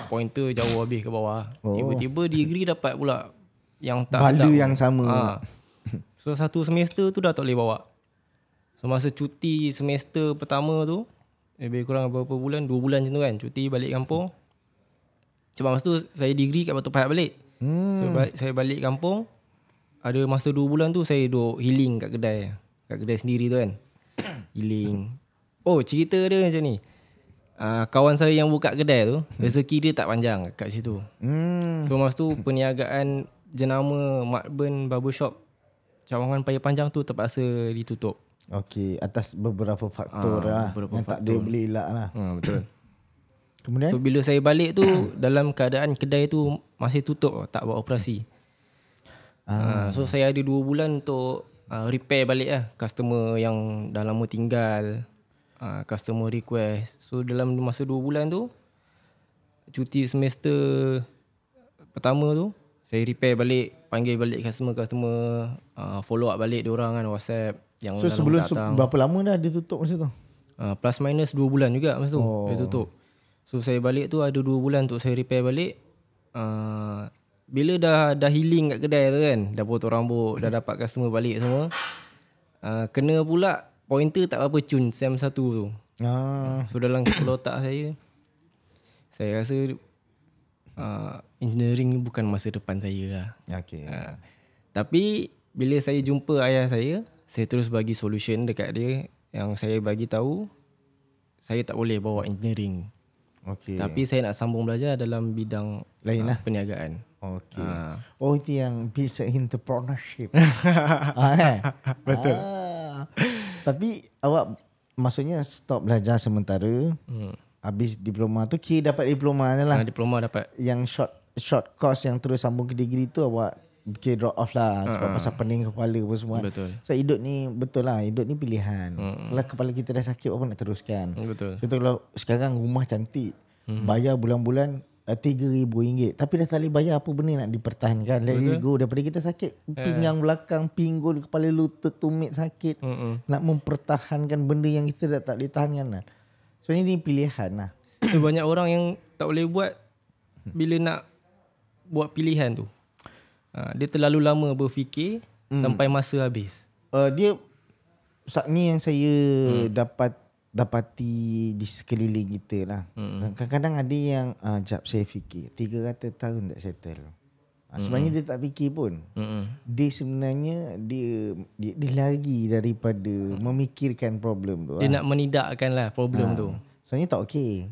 pointer jauh habis ke bawah. Tiba-tiba degree dapat pula yang tak bala sedap. Yang sama. So satu semester tu dah tak boleh bawa. So masa cuti semester pertama tu, lebih kurang berapa bulan, 2 bulan macam tu kan, cuti balik kampung. Sebab masa tu saya degree kat Batu Pahat balik. Saya balik kampung. Ada masa 2 bulan tu saya duduk healing kat kedai. Kat kedai sendiri tu kan. Healing. Oh, cerita dia macam ni. Kawan saya yang buka kedai tu, rezeki dia tak panjang kat situ. So masa tu perniagaan jenama Mat Ben Barbershop cawangan Paya Panjang tu terpaksa ditutup. Okey, atas beberapa faktor lah. Yang tak boleh boleh elak lah. Betul. Kemudian? So bila saya balik tu dalam keadaan kedai tu masih tutup, tak buat operasi. So saya ada 2 bulan untuk repair balik lah customer yang dah lama tinggal, customer request. So dalam masa 2 bulan tu, cuti semester pertama tu, saya repair balik, panggil balik customer, follow up balik diorang kan WhatsApp. Yang so sebelum berapa lama dah ditutup masa tu? Plus minus 2 bulan juga masa tu dia tutup. So saya balik tu ada 2 bulan untuk saya repair balik. Bila dah healing kat kedai tu kan, dah potong rambut, dah dapat customer balik semua, kena pula pointer tak apa cun SEM 1 tu. So dalam kepala otak saya rasa engineering ni bukan masa depan saya lah. Okay. Tapi bila saya jumpa ayah saya terus bagi solution dekat dia. Yang saya bagi tahu, saya tak boleh bawa engineering. Okay. Tapi saya nak sambung belajar dalam bidang lain lah, perniagaan. Okay. Itu yang business entrepreneurship. Betul. Tapi awak maksudnya stop belajar sementara. Habis diploma tu, kira dapat diploma je lah. Diploma dapat. Yang short course yang terus sambung ke degree tu awak kira drop off lah. Sebab pasal pening kepala apa semua. Betul. So hidup ni betul lah, hidup ni pilihan. Kalau kepala kita dah sakit, apa nak teruskan. Betul. Contoh kalau sekarang rumah cantik, bayar bulan-bulan RM3,000, tapi dah tak boleh bayar, apa benda nak dipertahankan. Let it go. Daripada kita sakit pinggang belakang, pinggul, kepala lutut, tumit sakit, nak mempertahankan benda yang kita dah tak boleh tahankan lah. So ini pilihan lah. So, banyak orang yang tak boleh buat bila nak buat pilihan tu. Dia terlalu lama berfikir sampai masa habis. Dia ni yang saya dapati di sekeliling kita lah. Kadang-kadang ada yang jap saya fikir 300 tahun tak settle. Sebenarnya dia tak fikir pun. Dia sebenarnya dia lari daripada memikirkan problem tu. Dia nak menidakkan lah problem tu. Sebenarnya tak okey.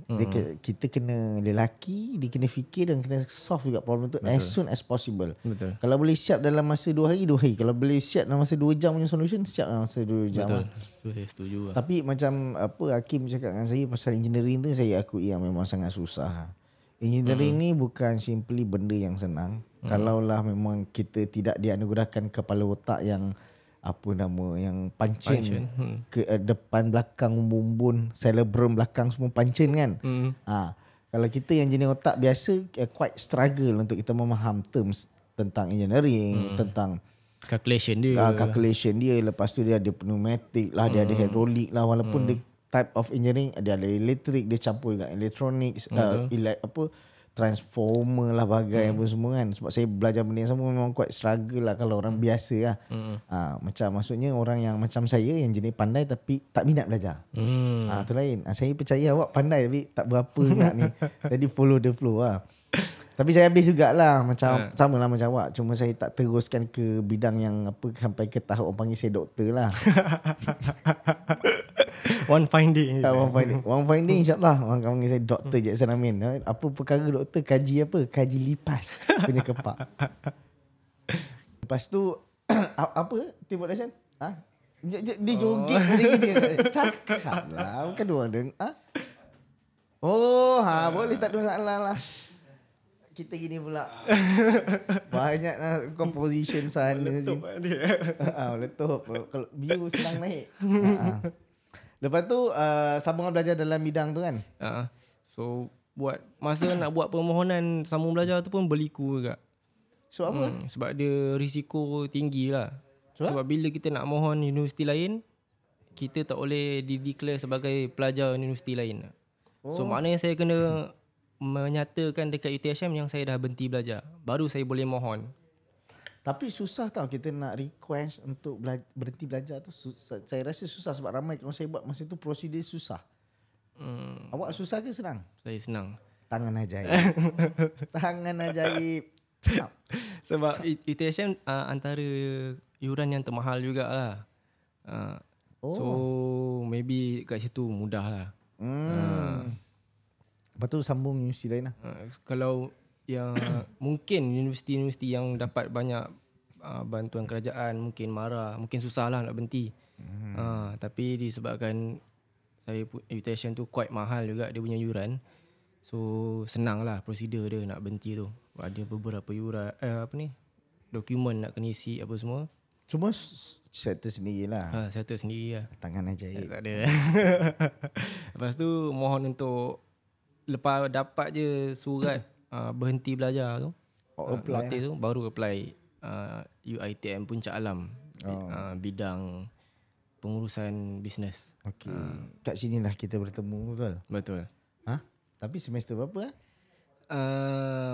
Kita kena lelaki, dia kena fikir dan kena solve juga problem tu as soon as possible. Betul. Kalau boleh siap dalam masa 2 hari, 2 hari. Kalau boleh siap dalam masa 2 jam punya solution, siap dalam masa 2 jam. Betul. Saya setuju lah. Tapi macam apa Hakim cakap dengan saya pasal engineering tu, saya akui yang memang sangat susah. Engineering ni bukan simply benda yang senang. Kalaulah memang kita tidak dianugerahkan kepala otak yang apa nama yang pancin. Ke depan belakang bumbun cerebrum belakang semua pancin kan. Kalau kita yang jenis otak biasa quite struggle untuk kita memaham terms tentang engineering, tentang calculation dia. Lepas tu dia ada pneumatik lah, dia ada hydraulic lah, walaupun the type of engineering dia ada elektrik, dia campur dengan electronics, transformer lah bagai apa semua kan. Sebab saya belajar benda yang sama memang quite struggle lah kalau orang biasa lah. Macam maksudnya orang yang macam saya yang jenis pandai tapi tak minat belajar. Tu lain. Saya percaya awak pandai tapi tak berapa nak ni. Jadi follow the flow lah. Tapi saya habis jugalah macam sama lah macam awak. Cuma saya tak teruskan ke bidang yang apa sampai ke tahap orang panggil saya doktor lah. One fine day insyaAllah orang akan panggil saya Dr. Jackson Amin. Apa perkara doktor, kaji apa? Kaji lipas punya kepak. Lepas tu apa tembok dahsyat? Dia joget macam gini. Cakap lah, bukan dia orang dengar. Boleh, tak ada masalah lah. Kita gini pula. Banyak lah composition sana. Meletup dia. Meletup. Kalau view senang naik. Lepas tu sambungan belajar dalam bidang tu kan. So buat masa nak buat permohonan sambung belajar tu pun berliku juga. Sebab apa? Sebab dia risiko tinggi lah. Sebab bila kita nak mohon universiti lain, kita tak boleh di-declare sebagai pelajar universiti lain. So maknanya saya kena menyatakan dekat UTHM yang saya dah berhenti belajar, baru saya boleh mohon. Tapi susah tau kita nak request untuk berhenti belajar tu. Saya rasa susah sebab ramai kalau saya buat masa tu prosedur susah. Awak susah ke senang? Saya senang. Tangan ajaib. Tangan ajaib. Sebab UTHM antara yuran yang termahal jugalah. So maybe kat situ mudah lah. Lepas tu sambung universiti lain lah. Kalau yang mungkin universiti-universiti yang dapat banyak bantuan kerajaan mungkin marah, mungkin susah lah nak berhenti. Tapi disebabkan saya UTHM tu quite mahal juga dia punya yuran, so senang lah prosedur dia nak berhenti tu. Ada beberapa yuran dokumen nak kena isi apa semua. Cuma settle sendirilah. Settle sendiri lah. Tangan ajaib. Tak ada. Lepas tu mohon untuk lepas dapat je surat berhenti belajar tu, latih tu, baru apply UiTM Puncak Alam, bidang pengurusan bisnes. Okey. Kat sinilah kita bertemu, betul? Betul. Tapi semester berapa?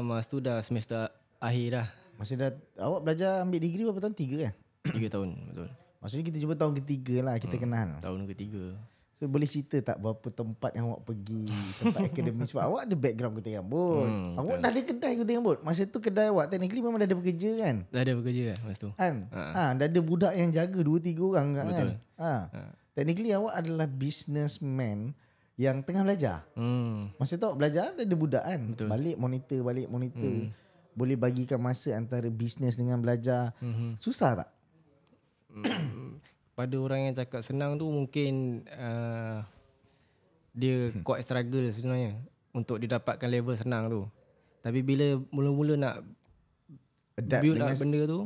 Masa tu dah semester akhir dah. Masa dah awak belajar ambil degree berapa tahun? 3 kan? 3 tahun, betul. Maksudnya kita jumpa tahun ketiga lah kita kenal. Tahun ketiga. So boleh cerita tak berapa tempat yang awak pergi, tempat akademik? Sebab awak ada background kuting rambut. Awak dah ada kedai kuting rambut. Masa tu kedai awak technically memang dah ada bekerja kan? Dah ada bekerja kan masa tu. Kan? Dah ada budak yang jaga 2-3 orang kan? Betul. Technically awak adalah businessman yang tengah belajar. Masa tu awak belajar ada budak kan? Betul. Balik monitor. Boleh bagikan masa antara bisnes dengan belajar. Susah tak? Pada orang yang cakap senang tu mungkin dia quite struggle sebenarnya untuk didapatkan level senang tu. Tapi bila mula-mula nak build up benda tu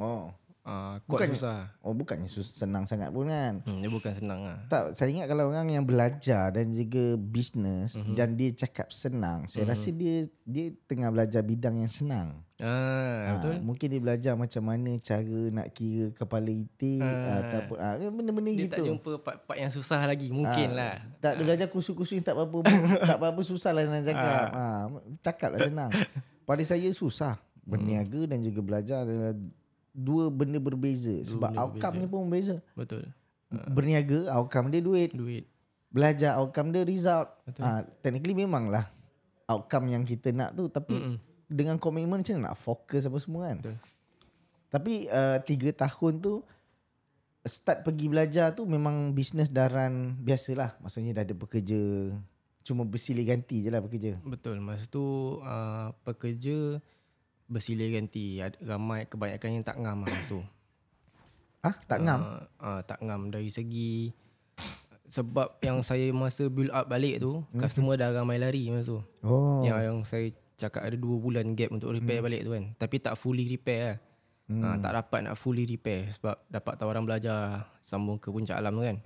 quite susah. Bukannya senang sangat pun kan? Dia bukan senang lah. Tak, saya ingat kalau orang yang belajar dan juga bisnes dan dia cakap senang, saya rasa dia tengah belajar bidang yang senang. Betul. Mungkin dia belajar macam mana cara nak kira kepala itik ataupun benda-benda dia gitu. Dia tak jumpa part-part yang susah lagi mungkin lah. Tak, dia belajar kursus-kursus yang tak apa-apa susah lah nak cakap. Cakap lah senang. Pada saya susah. Berniaga dan juga belajar adalah dua benda berbeza. Sebab outcome ni pun berbeza. Betul. Berniaga outcome dia duit. Belajar outcome dia result. Technically memanglah outcome yang kita nak tu, tapi dengan komitmen macam mana nak fokus apa semua kan. Betul. Tapi 3 tahun tu start pergi belajar tu memang bisnes daran biasalah. Maksudnya dah ada bekerja cuma bersilih ganti je lah pekerja. Betul. Masa tu pekerja bersilih ganti. Ramai kebanyakan yang tak ngam lah. So Tak ngam? tak ngam dari segi sebab yang saya masa build up balik tu, customer dah ramai lari masa tu. Yang saya cakap ada 2 bulan gap untuk repair balik tu kan. Tapi tak fully repair lah. Tak dapat nak fully repair sebab dapat tawaran belajar sambung ke puncak alam tu kan.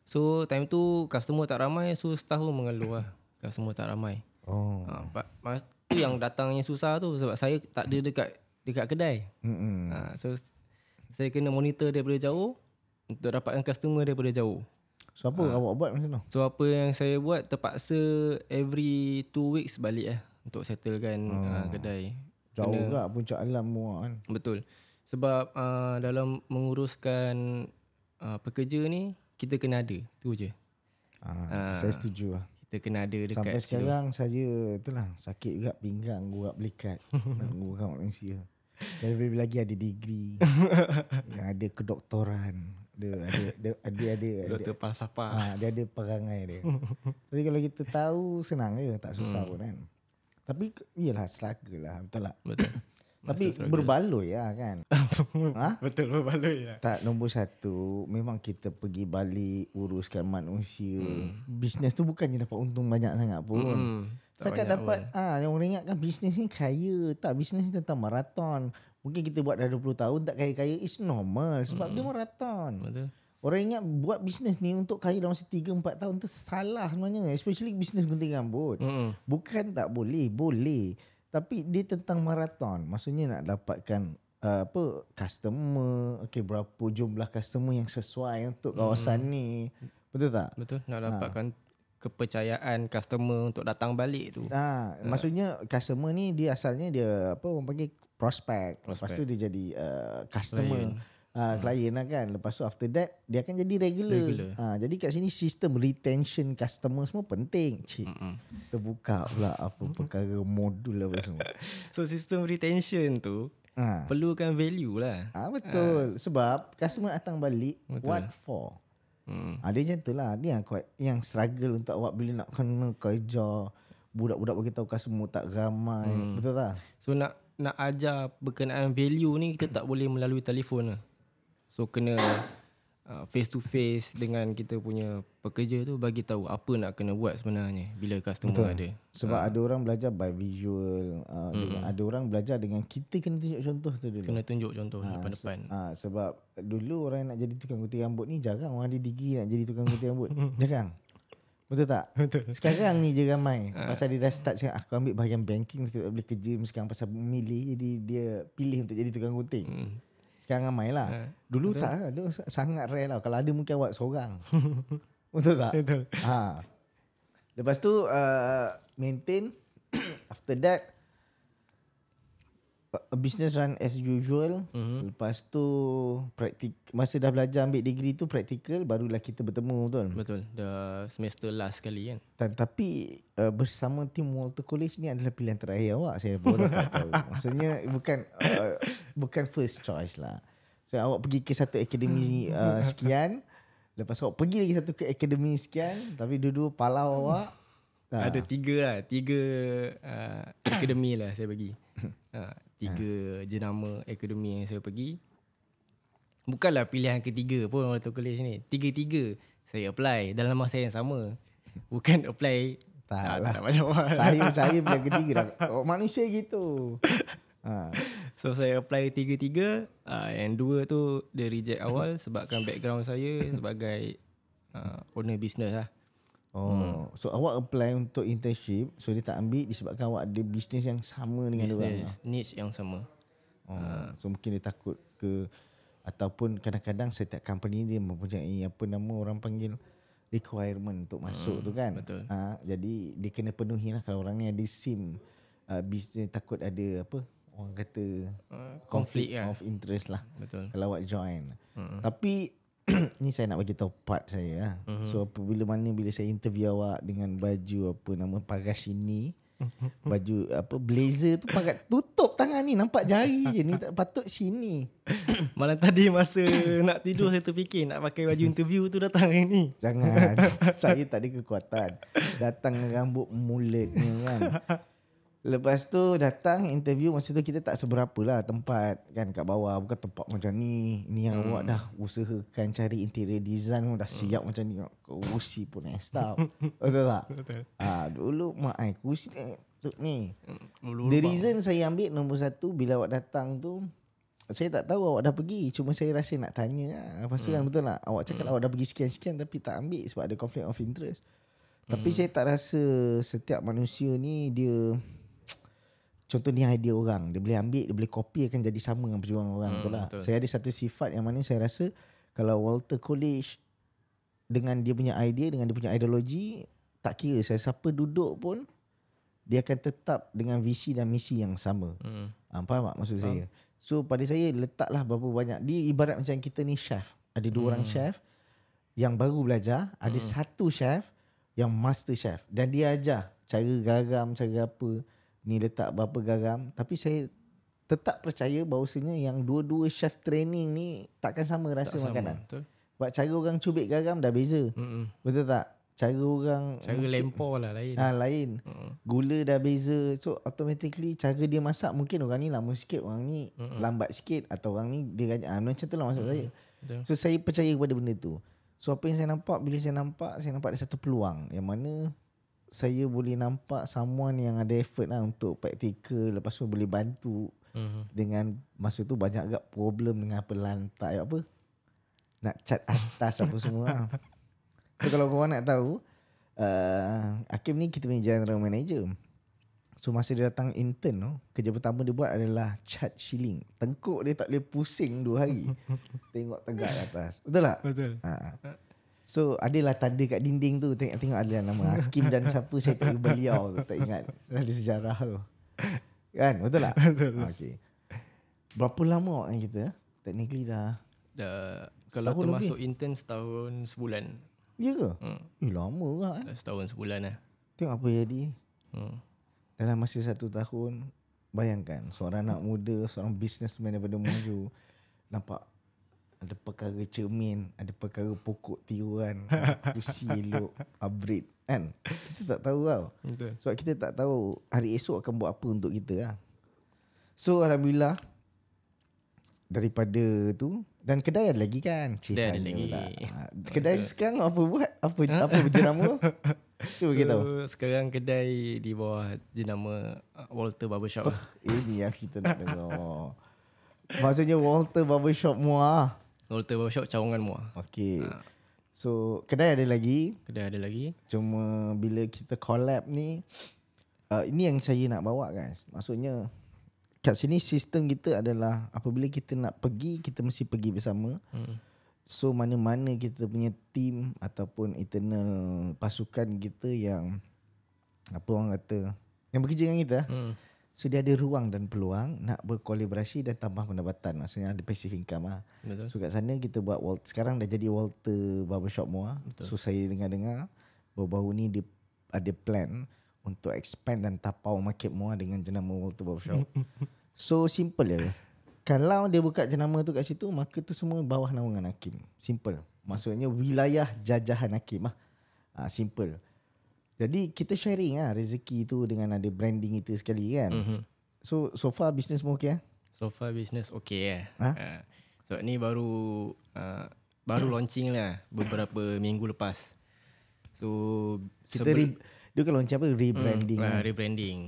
So time tu customer tak ramai, so setahun mengeluh lah. Customer tak ramai. Masa tu yang datangnya susah tu sebab saya tak ada dekat kedai. So saya kena monitor daripada jauh untuk dapatkan customer daripada jauh. So apa awak buat macam tu? So apa yang saya buat, terpaksa every 2 weeks balik lah untuk settlekan kedai. Jauh juga puncak alam muak kan. Betul. Sebab dalam menguruskan pekerja ni, kita kena ada. Tu je. Saya setuju lah. Kita kena ada dekat sampai sekarang saya itulah sakit juga pinggang, gurat belikat. Nak gurau manusia. Dan lebih lagi ada degree. Yang ada kedoktoran. Ada doktor falsafah. Dia ada perangai dia. Tapi kalau kita tahu senang je, tak susah pun kan. Tapi iyalah struggle lah, betul tak? Betul. Tapi berbaloi lah kan. Betul, berbaloi lah. Tak, nombor 1 memang kita pergi balik uruskan manusia. Bisnes tu bukannya dapat untung banyak sangat pun. Setakat dapat yang orang ingatkan bisnes ni kaya. Tak, bisnes ni tentang maraton. Mungkin kita buat dah 20 tahun tak kaya-kaya, it's normal sebab dia maraton. Betul. Orang ingat buat bisnes ni untuk kaya dalam masa 3-4 tahun tu salah sebenarnya. Especially bisnes gunting rambut. Bukan tak boleh, boleh. Tapi dia tentang maraton. Maksudnya nak dapatkan customer, berapa jumlah customer yang sesuai untuk kawasan ni. Betul tak? Betul. Nak dapatkan kepercayaan customer untuk datang balik tu. Maksudnya customer ni dia asalnya dia orang panggil prospect. Lepas tu dia jadi customer. Klien lah kan. Lepas tu after that dia akan jadi regular. Jadi kat sini sistem retention customer semua penting. Terbuka pula apa perkara modul apa semua. So sistem retention tu perlukan value lah. Betul. Sebab customer datang balik, betul. What for? Dia macam tu lah. Ni yang struggle untuk awak bila nak kena kerja. Budak-budak bagi tahu customer tak ramai. Betul tak? So nak ajar berkenaan value ni, kita tak boleh melalui telefon lah. So kena face to face dengan kita punya pekerja tu, bagi tahu apa nak kena buat sebenarnya bila customer. Betul. Ada. Sebab ada orang belajar by visual, ada orang belajar dengan kita kena tunjuk contoh tu dulu. Kena tunjuk contoh depan-depan. Sebab dulu orang nak jadi tukang gunting rambut ni jarang orang ada degree nak jadi tukang gunting rambut. Jarang. Betul tak? Betul. Sekarang ni je ramai. Pasal dia dah start cakap aku ambil bahagian banking, tak boleh kerja sekarang pasal memilih, jadi dia pilih untuk jadi tukang gunting. Sekarang ramai lah. Dulu betul. Tak lah. Dia sangat rare lah. Kalau ada mungkin awak seorang. Betul tak? Betul. Lepas tu maintain. After that business run as usual. Lepas tu masa dah belajar ambil degree tu practical, barulah kita bertemu. Betul? Betul. Dah semester last kali kan. Tapi bersama tim Walter College ni adalah pilihan terakhir awak. Saya baru dapat tahu. Maksudnya bukan first choice lah. So awak pergi ke satu akademi sekian. Lepas awak pergi lagi satu ke akademi sekian. Tapi dua-dua palau awak. Ada 3 akademi lah saya pergi. 3 jenama akademi yang saya pergi. Bukanlah pilihan ketiga pun Walter College ni. 3 saya apply dalam masa yang sama. Bukan apply tak macam-macam. Saya pilihan ketiga dah. Manusia gitu. So saya apply 3. Yang 2 tu dia reject awal sebabkan background saya sebagai owner business lah. So awak apply untuk internship, so dia tak ambil disebabkan awak ada bisnes yang sama dengan dia orang. Niche yang sama. So mungkin dia takut ke, ataupun kadang-kadang setiap company dia mempunyai orang panggil requirement untuk masuk tu kan. Betul. Jadi dia kena penuhi lah. Kalau orang ni ada SIM bisnes, takut ada orang kata konflik of interest lah. Betul. Kalau awak join. Tapi ni saya nak bagi tahu part saya. So bila saya interview awak dengan baju paras ini, baju blazer tu pakai tutup tengok tangan ni, nampak jari je ni, tak patut sini. Malam tadi masa nak tidur saya terfikir nak pakai baju interview tu datang hari ni. Jangan. Saya tak ada kekuatan. Datang dengan rambut mulut ni kan. Lepas tu datang interview, masa tu kita tak seberapa lah tempat kan kat bawah. Bukan tempat macam ni. Ni yang awak dah usahakan cari interior design pun dah siap macam ni. Kursi pun stop. Betul tak? Betul. Dulu mak kursi ni. The reason saya ambil nombor 1 bila awak datang tu, saya tak tahu awak dah pergi. Cuma saya rasa nak tanya lah. Lepas tu kan betul tak? Awak cakap awak dah pergi sekian-sekian tapi tak ambil sebab ada conflict of interest. Tapi saya tak rasa setiap manusia ni dia, contoh ni idea orang, dia boleh ambil, dia boleh copy, akan jadi sama dengan perjuangan orang. Betul lah. Saya ada satu sifat yang mana saya rasa kalau Walter Coolidge dengan dia punya idea, dengan dia punya ideologi, tak kira saya siapa duduk pun dia akan tetap dengan visi dan misi yang sama. Faham tak maksud saya? So pada saya letaklah berapa banyak. Dia ibarat macam kita ni chef. Ada 2 orang chef yang baru belajar, ada 1 chef yang master chef dan dia ajar cara garam, cara apa, ni letak berapa garam. Tapi saya tetap percaya bahawasanya yang dua-dua chef training ni takkan sama rasa tak makanan. Betul. Sebab cara orang cubit garam dah beza. Betul tak? Cara orang, cara lempar lah lain. Lain. Gula dah beza. So automatically cara dia masak, mungkin orang ni lama sikit, orang ni lambat sikit, atau orang ni dia macam tu lah maksud saya. So saya percaya kepada benda tu. So apa yang saya nampak, bila saya nampak ada satu peluang yang mana saya boleh nampak someone yang ada effort lah untuk practical, lepas tu boleh bantu. Dengan masa tu banyak agak problem dengan apa lantai apa, nak cat atas apa semua lah. So kalau korang nak tahu, Hakim ni kita punya general manager. So masa dia datang intern tu, kerja pertama dia buat adalah cat ceiling. Tengkuk dia tak boleh pusing 2 hari. Tengok tegak ke atas. Betul tak? Betul. So adalah tanda kat dinding tu, tengok ada nama Hakim dan siapa, saya tak ingat beliau tu, tak ingat. Ada sejarah tu. Kan? Betul tak? Betul. Okay. Berapa lama awak dengan kita? Technically dah kalau termasuk intern setahun sebulan. Ya ke? Lama lah setahun sebulan lah. Tengok apa jadi. Dalam masa 1 tahun, bayangkan seorang anak muda, seorang businessman daripada maju, nampak ada perkara cermin, ada perkara pokok tiruan, kursi elok, upgrade kan. Kita tak tahu tau. Betul. Sebab kita tak tahu hari esok akan buat apa untuk kita lah. So alhamdulillah, daripada tu, dan kedai ada lagi kan? Kedai ada lagi. Kedai sekarang apa buat? Apa berjenama? Cuba kita tahu. Sekarang kedai di bawah jenama Walter Barbershop. Ini yang kita nak dengar. Maksudnya Walter Barbershop Muar. Walter Barbershop Cawangan Muar. Okay. So kedai ada lagi. Cuma bila kita collab ni, ini yang saya nak bawa guys. Maksudnya kat sini sistem kita adalah apabila kita nak pergi, kita mesti pergi bersama. So mana-mana kita punya team ataupun internal pasukan kita yang apa orang kata, yang bekerja dengan kita, so dia ada ruang dan peluang nak berkolaborasi dan tambah pendapatan. Maksudnya ada passive income lah. Betul. So kat sana kita buat sekarang dah jadi Walter Barbershop Muar. So saya dengar-dengar baru-baru ni dia ada plan untuk expand dan tapau market Muar dengan jenama Walter Barbershop. So simple je. Kalau dia buka jenama tu kat situ, maka tu semua bawah naungan Hakim. Simple. Maksudnya wilayah jajahan Hakim lah. Simple. Jadi kita sharing lah rezeki tu dengan ada branding kita sekali kan. So far business semua okay lah? So far business okay lah. So ni baru launching lah beberapa minggu lepas. So kita dia kalau launch apa? Rebranding. Rebranding.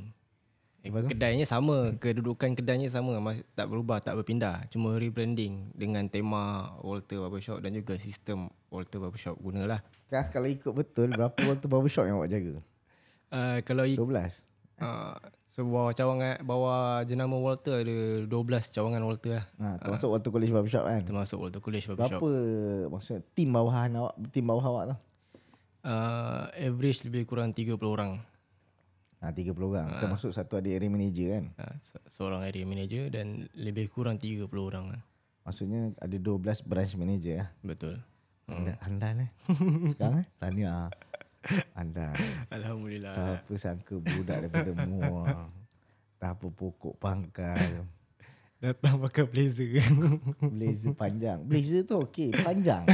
Kedainya sama, kedudukan kedainya sama, tak berubah, tak berpindah. Cuma rebranding dengan tema Walter Barbershop dan juga sistem Walter Barbershop gunalah. Kalau ikut betul, berapa Walter Barbershop yang awak jaga? Kalau 12. So bawah jenama Walter ada 12 cawangan Walter lah. Termasuk Walter Coolidge Barbershop kan? Termasuk Walter Coolidge Barbershop. Berapa maksudnya tim bawah awak tu? Average lebih kurang 30 orang. 30 orang. Termasuk satu ada area manager kan? Seorang area manager dan lebih kurang 30 orang lah. Maksudnya ada 12 branch manager lah. Betul. Anda ni sekarang tahniah anda. Alhamdulillah. Siapa sangka budak daripada Muar Tak apa pokok pangkal. Datang pakai blazer. Blazer panjang. Blazer tu okey, panjang.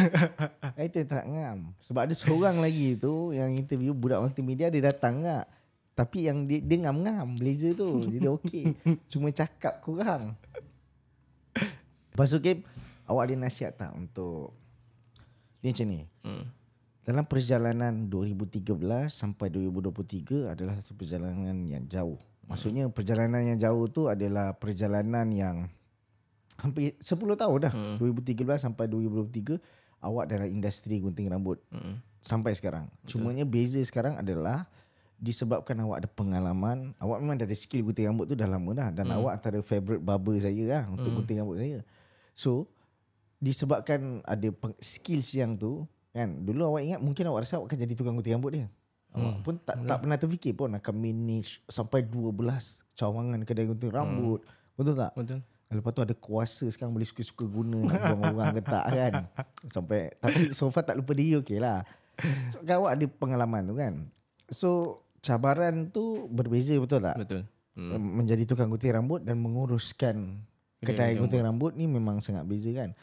Itu tak ngam. Sebab ada seorang lagi tu yang interview budak multimedia, dia datang tak. Tapi yang dia ngam-ngam blazer tu. Jadi okey. Cuma cakap kurang. Lepas tu Kim, awak ada nasihat tak untuk dia macam ni? Dalam perjalanan 2013 sampai 2023 adalah satu perjalanan yang jauh. Maksudnya perjalanan yang jauh tu adalah perjalanan yang hampir 10 tahun dah. 2013 sampai 2023 awak dalam industri gunting rambut sampai sekarang. Cumanya beza sekarang adalah disebabkan awak ada pengalaman, awak memang dah ada skill gunting rambut tu dah lama dah, dan awak antara favorite barber saya lah untuk gunting rambut saya. So disebabkan ada skills yang tu kan, dulu awak ingat mungkin awak rasa awak akan jadi tukang gunting rambut dia. Awak pun tak pernah terfikir pun akan manage sampai 12 cawangan kedai gunting rambut. Betul tak? Betul. Lepas tu ada kuasa sekarang boleh suka-suka guna nak buang orang ke tak kan. Sampai tapi so far tak lupa diri okey lah. So, kan awak ada pengalaman tu kan. So cabaran tu berbeza, betul tak? Betul. Menjadi tukang gunting rambut dan menguruskan kedai gunting rambut ni memang sangat beza kan.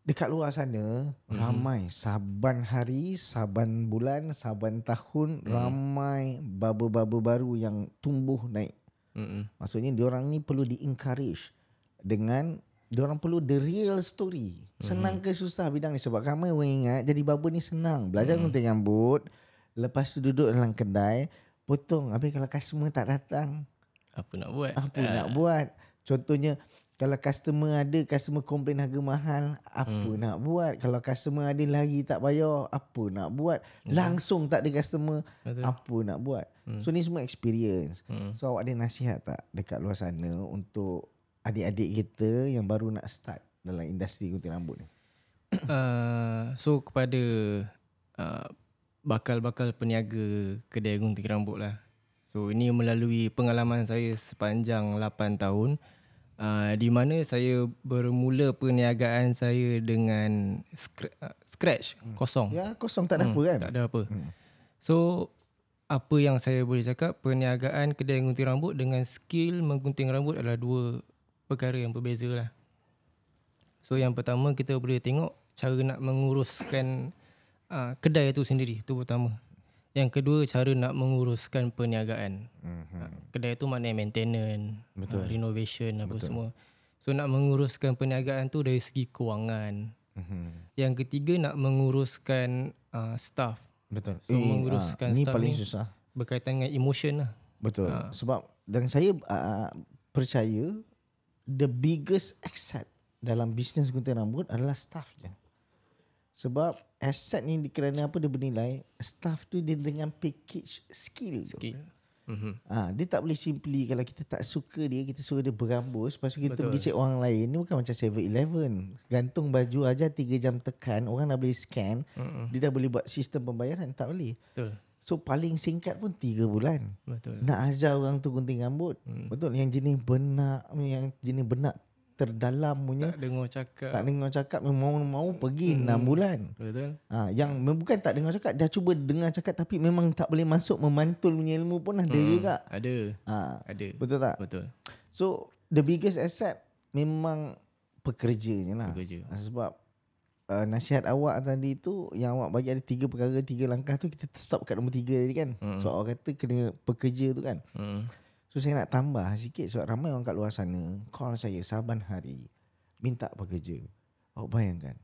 Dekat luar sana ramai saban hari, saban bulan, saban tahun ramai barber-barber baru yang tumbuh naik. Maksudnya diorang ni perlu di-encourage dengan diorang perlu the real story. Senang ke susah bidang ni, sebab ramai orang ingat jadi barber ni senang. Belajar gunting rambut, lepas tu duduk dalam kedai, potong. Habis kalau customer tak datang, apa nak buat? Apa nak buat? Contohnya kalau customer komplain harga mahal, apa nak buat? Kalau customer ada lagi tak bayar, apa nak buat? Langsung tak ada customer, apa nak buat? So ni semua experience. So awak ada nasihat tak dekat luar sana untuk adik-adik kita yang baru nak start dalam industri gunting rambut ni? So kepada bakal-bakal peniaga kedai gunting rambut lah. So ini melalui pengalaman saya sepanjang 8 tahun. Di mana saya bermula perniagaan saya dengan scratch, kosong. Ya, kosong, tak ada apa kan? Tak ada apa. So apa yang saya boleh cakap, perniagaan kedai gunting rambut dengan skill menggunting rambut adalah dua perkara yang berbeza lah. So yang pertama, kita boleh tengok cara nak menguruskan kedai itu sendiri, itu pertama. Yang kedua, cara nak menguruskan perniagaan. Kedai itu maknanya maintenance, renovation, apa semua. So nak menguruskan perniagaan tu dari segi kewangan. Yang ketiga, nak menguruskan staff. Betul. So menguruskan staff paling ni susah berkaitan dengan emotion lah. Betul. Sebab dan saya percaya the biggest asset dalam bisnes gunting rambut adalah staff je. Sebab aset ni kerana apa dia bernilai, staff tu dia dengan package skill tu. Dia tak boleh simply kalau kita tak suka dia, kita suruh dia berambus, lepas tu kita pergi cek orang lain. Ni bukan macam 7-Eleven. Gantung baju aja 3 jam tekan, orang dah boleh scan, dia dah boleh buat sistem pembayaran. Tak boleh. Betul. So paling singkat pun 3 bulan. Betul. Nak ajar orang tu gunting rambut. Betul. Yang jenis benak terdalam punya, tak dengar cakap memang mau pergi 6 bulan. Betul. Yang bukan tak dengar cakap, dah cuba dengar cakap tapi memang tak boleh masuk, memantul punya ilmu pun ada juga. Ada. Betul tak? Betul. So the biggest asset memang pekerjanya lah. Sebab nasihat awak tadi tu, yang awak bagi ada 3 perkara, 3 langkah tu, kita stop kat nombor 3 tadi kan. Sebab awak kata kena pekerja tu kan. So saya nak tambah sikit, sebab ramai orang kat luar sana call saya saban hari minta pekerja. Awak bayangkan,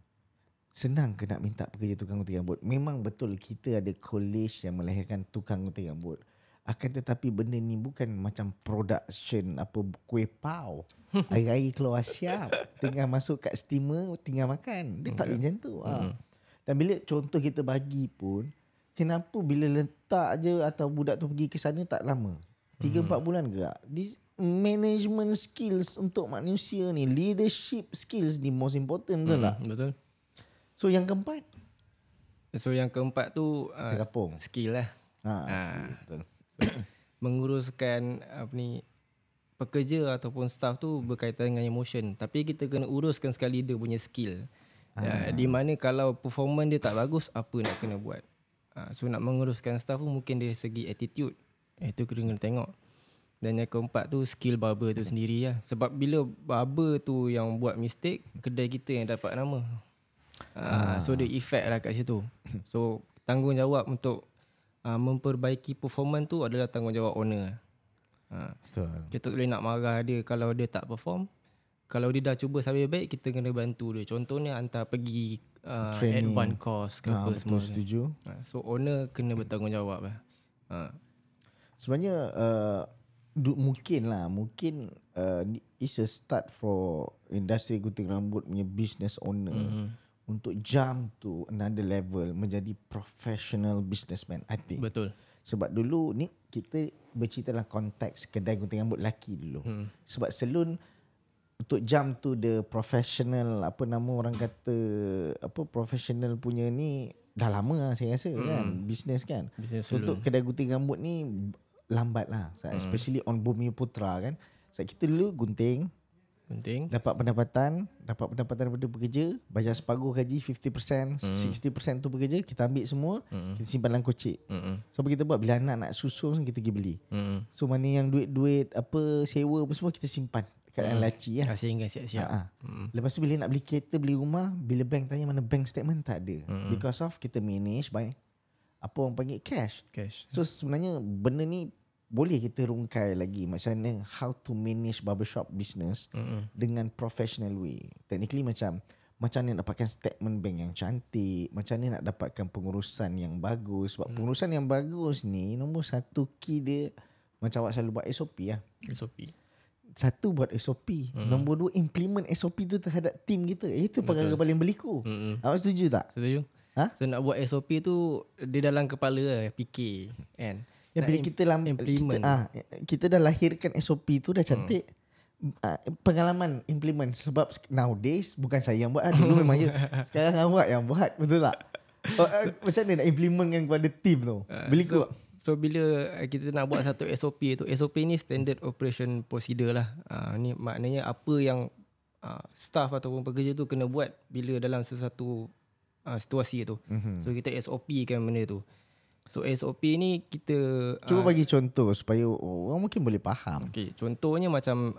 senang ke nak minta pekerja tukang gunting rambut? Memang betul kita ada college yang melahirkan tukang gunting rambut. Akan tetapi benda ni bukan macam production apa kuih pau. Hari-hari keluar siap, tinggal masuk kat steamer, tinggal makan. Dia tak boleh macam tu. Dan bila contoh kita bagi pun, kenapa bila letak je atau budak tu pergi ke sana tak lama, 3-4 bulan gerak. Management skills untuk manusia ni, leadership skills ni most important, betul tak? Betul. So yang keempat tu terapung skill lah. Skill, betul. So, menguruskan pekerja ataupun staff tu berkaitan dengan emotion, tapi kita kena uruskan sekali dia punya skill. Di mana kalau performance dia tak bagus, apa nak kena buat. So nak menguruskan staff tu mungkin dari segi attitude, itu kena tengok. Dan yang keempat tu skill barber tu sendiri lah. Sebab bila barber tu yang buat mistake, kedai kita yang dapat nama. So the effect lah kat situ. So tanggungjawab untuk memperbaiki performance tu adalah tanggungjawab owner. Betul. Kita tak boleh nak marah dia kalau dia tak perform. Kalau dia dah cuba sampai baik, kita kena bantu dia. Contohnya hantar pergi advance course ke apa betul, semua. setuju. So owner kena bertanggungjawab lah. Sebenarnya mungkin it's a start for industri gunting rambut punya business owner untuk jump to another level menjadi professional businessman, I think. Betul. Sebab dulu ni kita bercerita dalam konteks kedai gunting rambut lelaki dulu. Sebab salon untuk jump to the professional, apa nama orang kata, apa professional punya ni dah lama lah saya rasa kan, business kan. Business so, untuk kedai gunting rambut ni lambat lah, especially on Bumi Putra kan. Sebab kita dulu gunting, dapat pendapatan daripada pekerja, bayar separuh gaji 50%, 60% tu pekerja, kita ambil semua, kita simpan dalam kocik. So apa kita buat, bila anak nak susun kita pergi beli. So mana yang duit apa sewa apa semua kita simpan kat dalam laci lah. Sehingga siap-siap. Lepas tu bila nak beli kereta, beli rumah, bila bank tanya mana bank statement, tak ada. Because of kita manage by apa orang panggil cash. So sebenarnya benda ni boleh kita rungkai lagi macam mana how to manage barbershop business dengan professional way. Technically macam mana nak dapatkan statement bank yang cantik, macam mana nak dapatkan pengurusan yang bagus. Sebab pengurusan yang bagus ni nombor satu key dia, macam awak selalu buat SOP lah. Satu buat SOP, nombor dua implement SOP tu terhadap team kita. Itu perkara paling berliku. Awak setuju tak? Setuju. So nak buat SOP tu dia dalam kepala lah, fikir kan. Ya, bila kita dah lahirkan SOP tu dah cantik. Pengalaman implement. Sebab nowadays bukan saya yang buat, dulu memang je. Sekarang awak yang buat, betul tak? Macam mana nak implementkan kepada team tu? Beliku. So bila kita nak buat satu SOP tu, SOP ni standard operation procedure lah. Ni maknanya apa yang staff ataupun pekerja tu kena buat bila dalam sesuatu situasi tu. So kita SOP kan benda tu. So SOP ni kita cuba bagi contoh supaya orang mungkin boleh faham. Okay, contohnya macam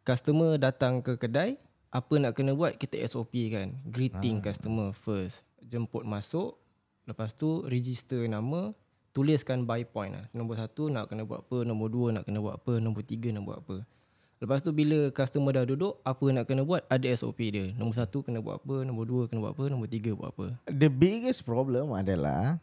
customer datang ke kedai, apa nak kena buat kita SOP kan. Greeting customer first, jemput masuk, lepas tu register nama, tuliskan by point lah. Nombor 1 nak kena buat apa, nombor 2 nak kena buat apa, nombor 3 nak buat apa. Lepas tu bila customer dah duduk, apa nak kena buat, ada SOP dia. Nombor 1 kena buat apa, nombor 2 kena buat apa, nombor 3 buat apa. The biggest problem adalah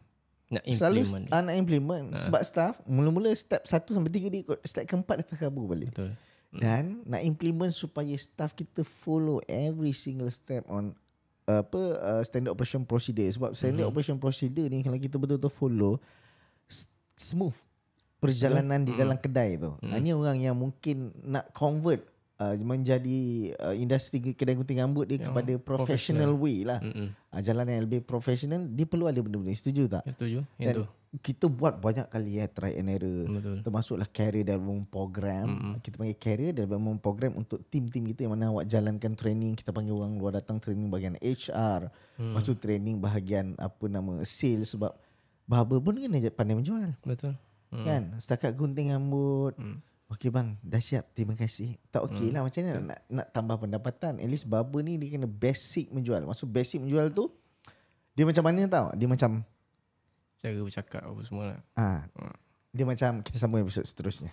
nak implement. Nak implement. Sebab staff mula-mula step 1 sampai 3 dia ikut, step keempat dia terkabur balik. Betul. Dan nak implement supaya staff kita follow every single step on standard operation procedure. Sebab standard operation procedure ni kalau kita betul-betul follow, smooth perjalanan di dalam kedai tu. Hanya orang yang mungkin nak convert menjadi industri kedai gunting rambut dia kepada professional way lah. Jalan yang lebih professional, dia perlu ada benda-benda. Setuju tak? Setuju. Dan kita buat banyak kali try and error. Betul. Termasuklah career development program. Kita panggil career development program untuk tim-tim kita yang mana awak jalankan training. Kita panggil orang luar datang training bahagian HR. Lepas tu training bahagian sales. Sebab barber pun kena pandai menjual. Betul. Kan? Setakat gunting rambut. Okey bang, dah siap, terima kasih. Tak okey lah, macam mana nak tambah pendapatan. At least barber ni dia kena basic menjual. Maksud basic menjual tu, dia macam mana tau? Dia macam cara bercakap apa semua lah. Dia macam, kita sambung episod seterusnya.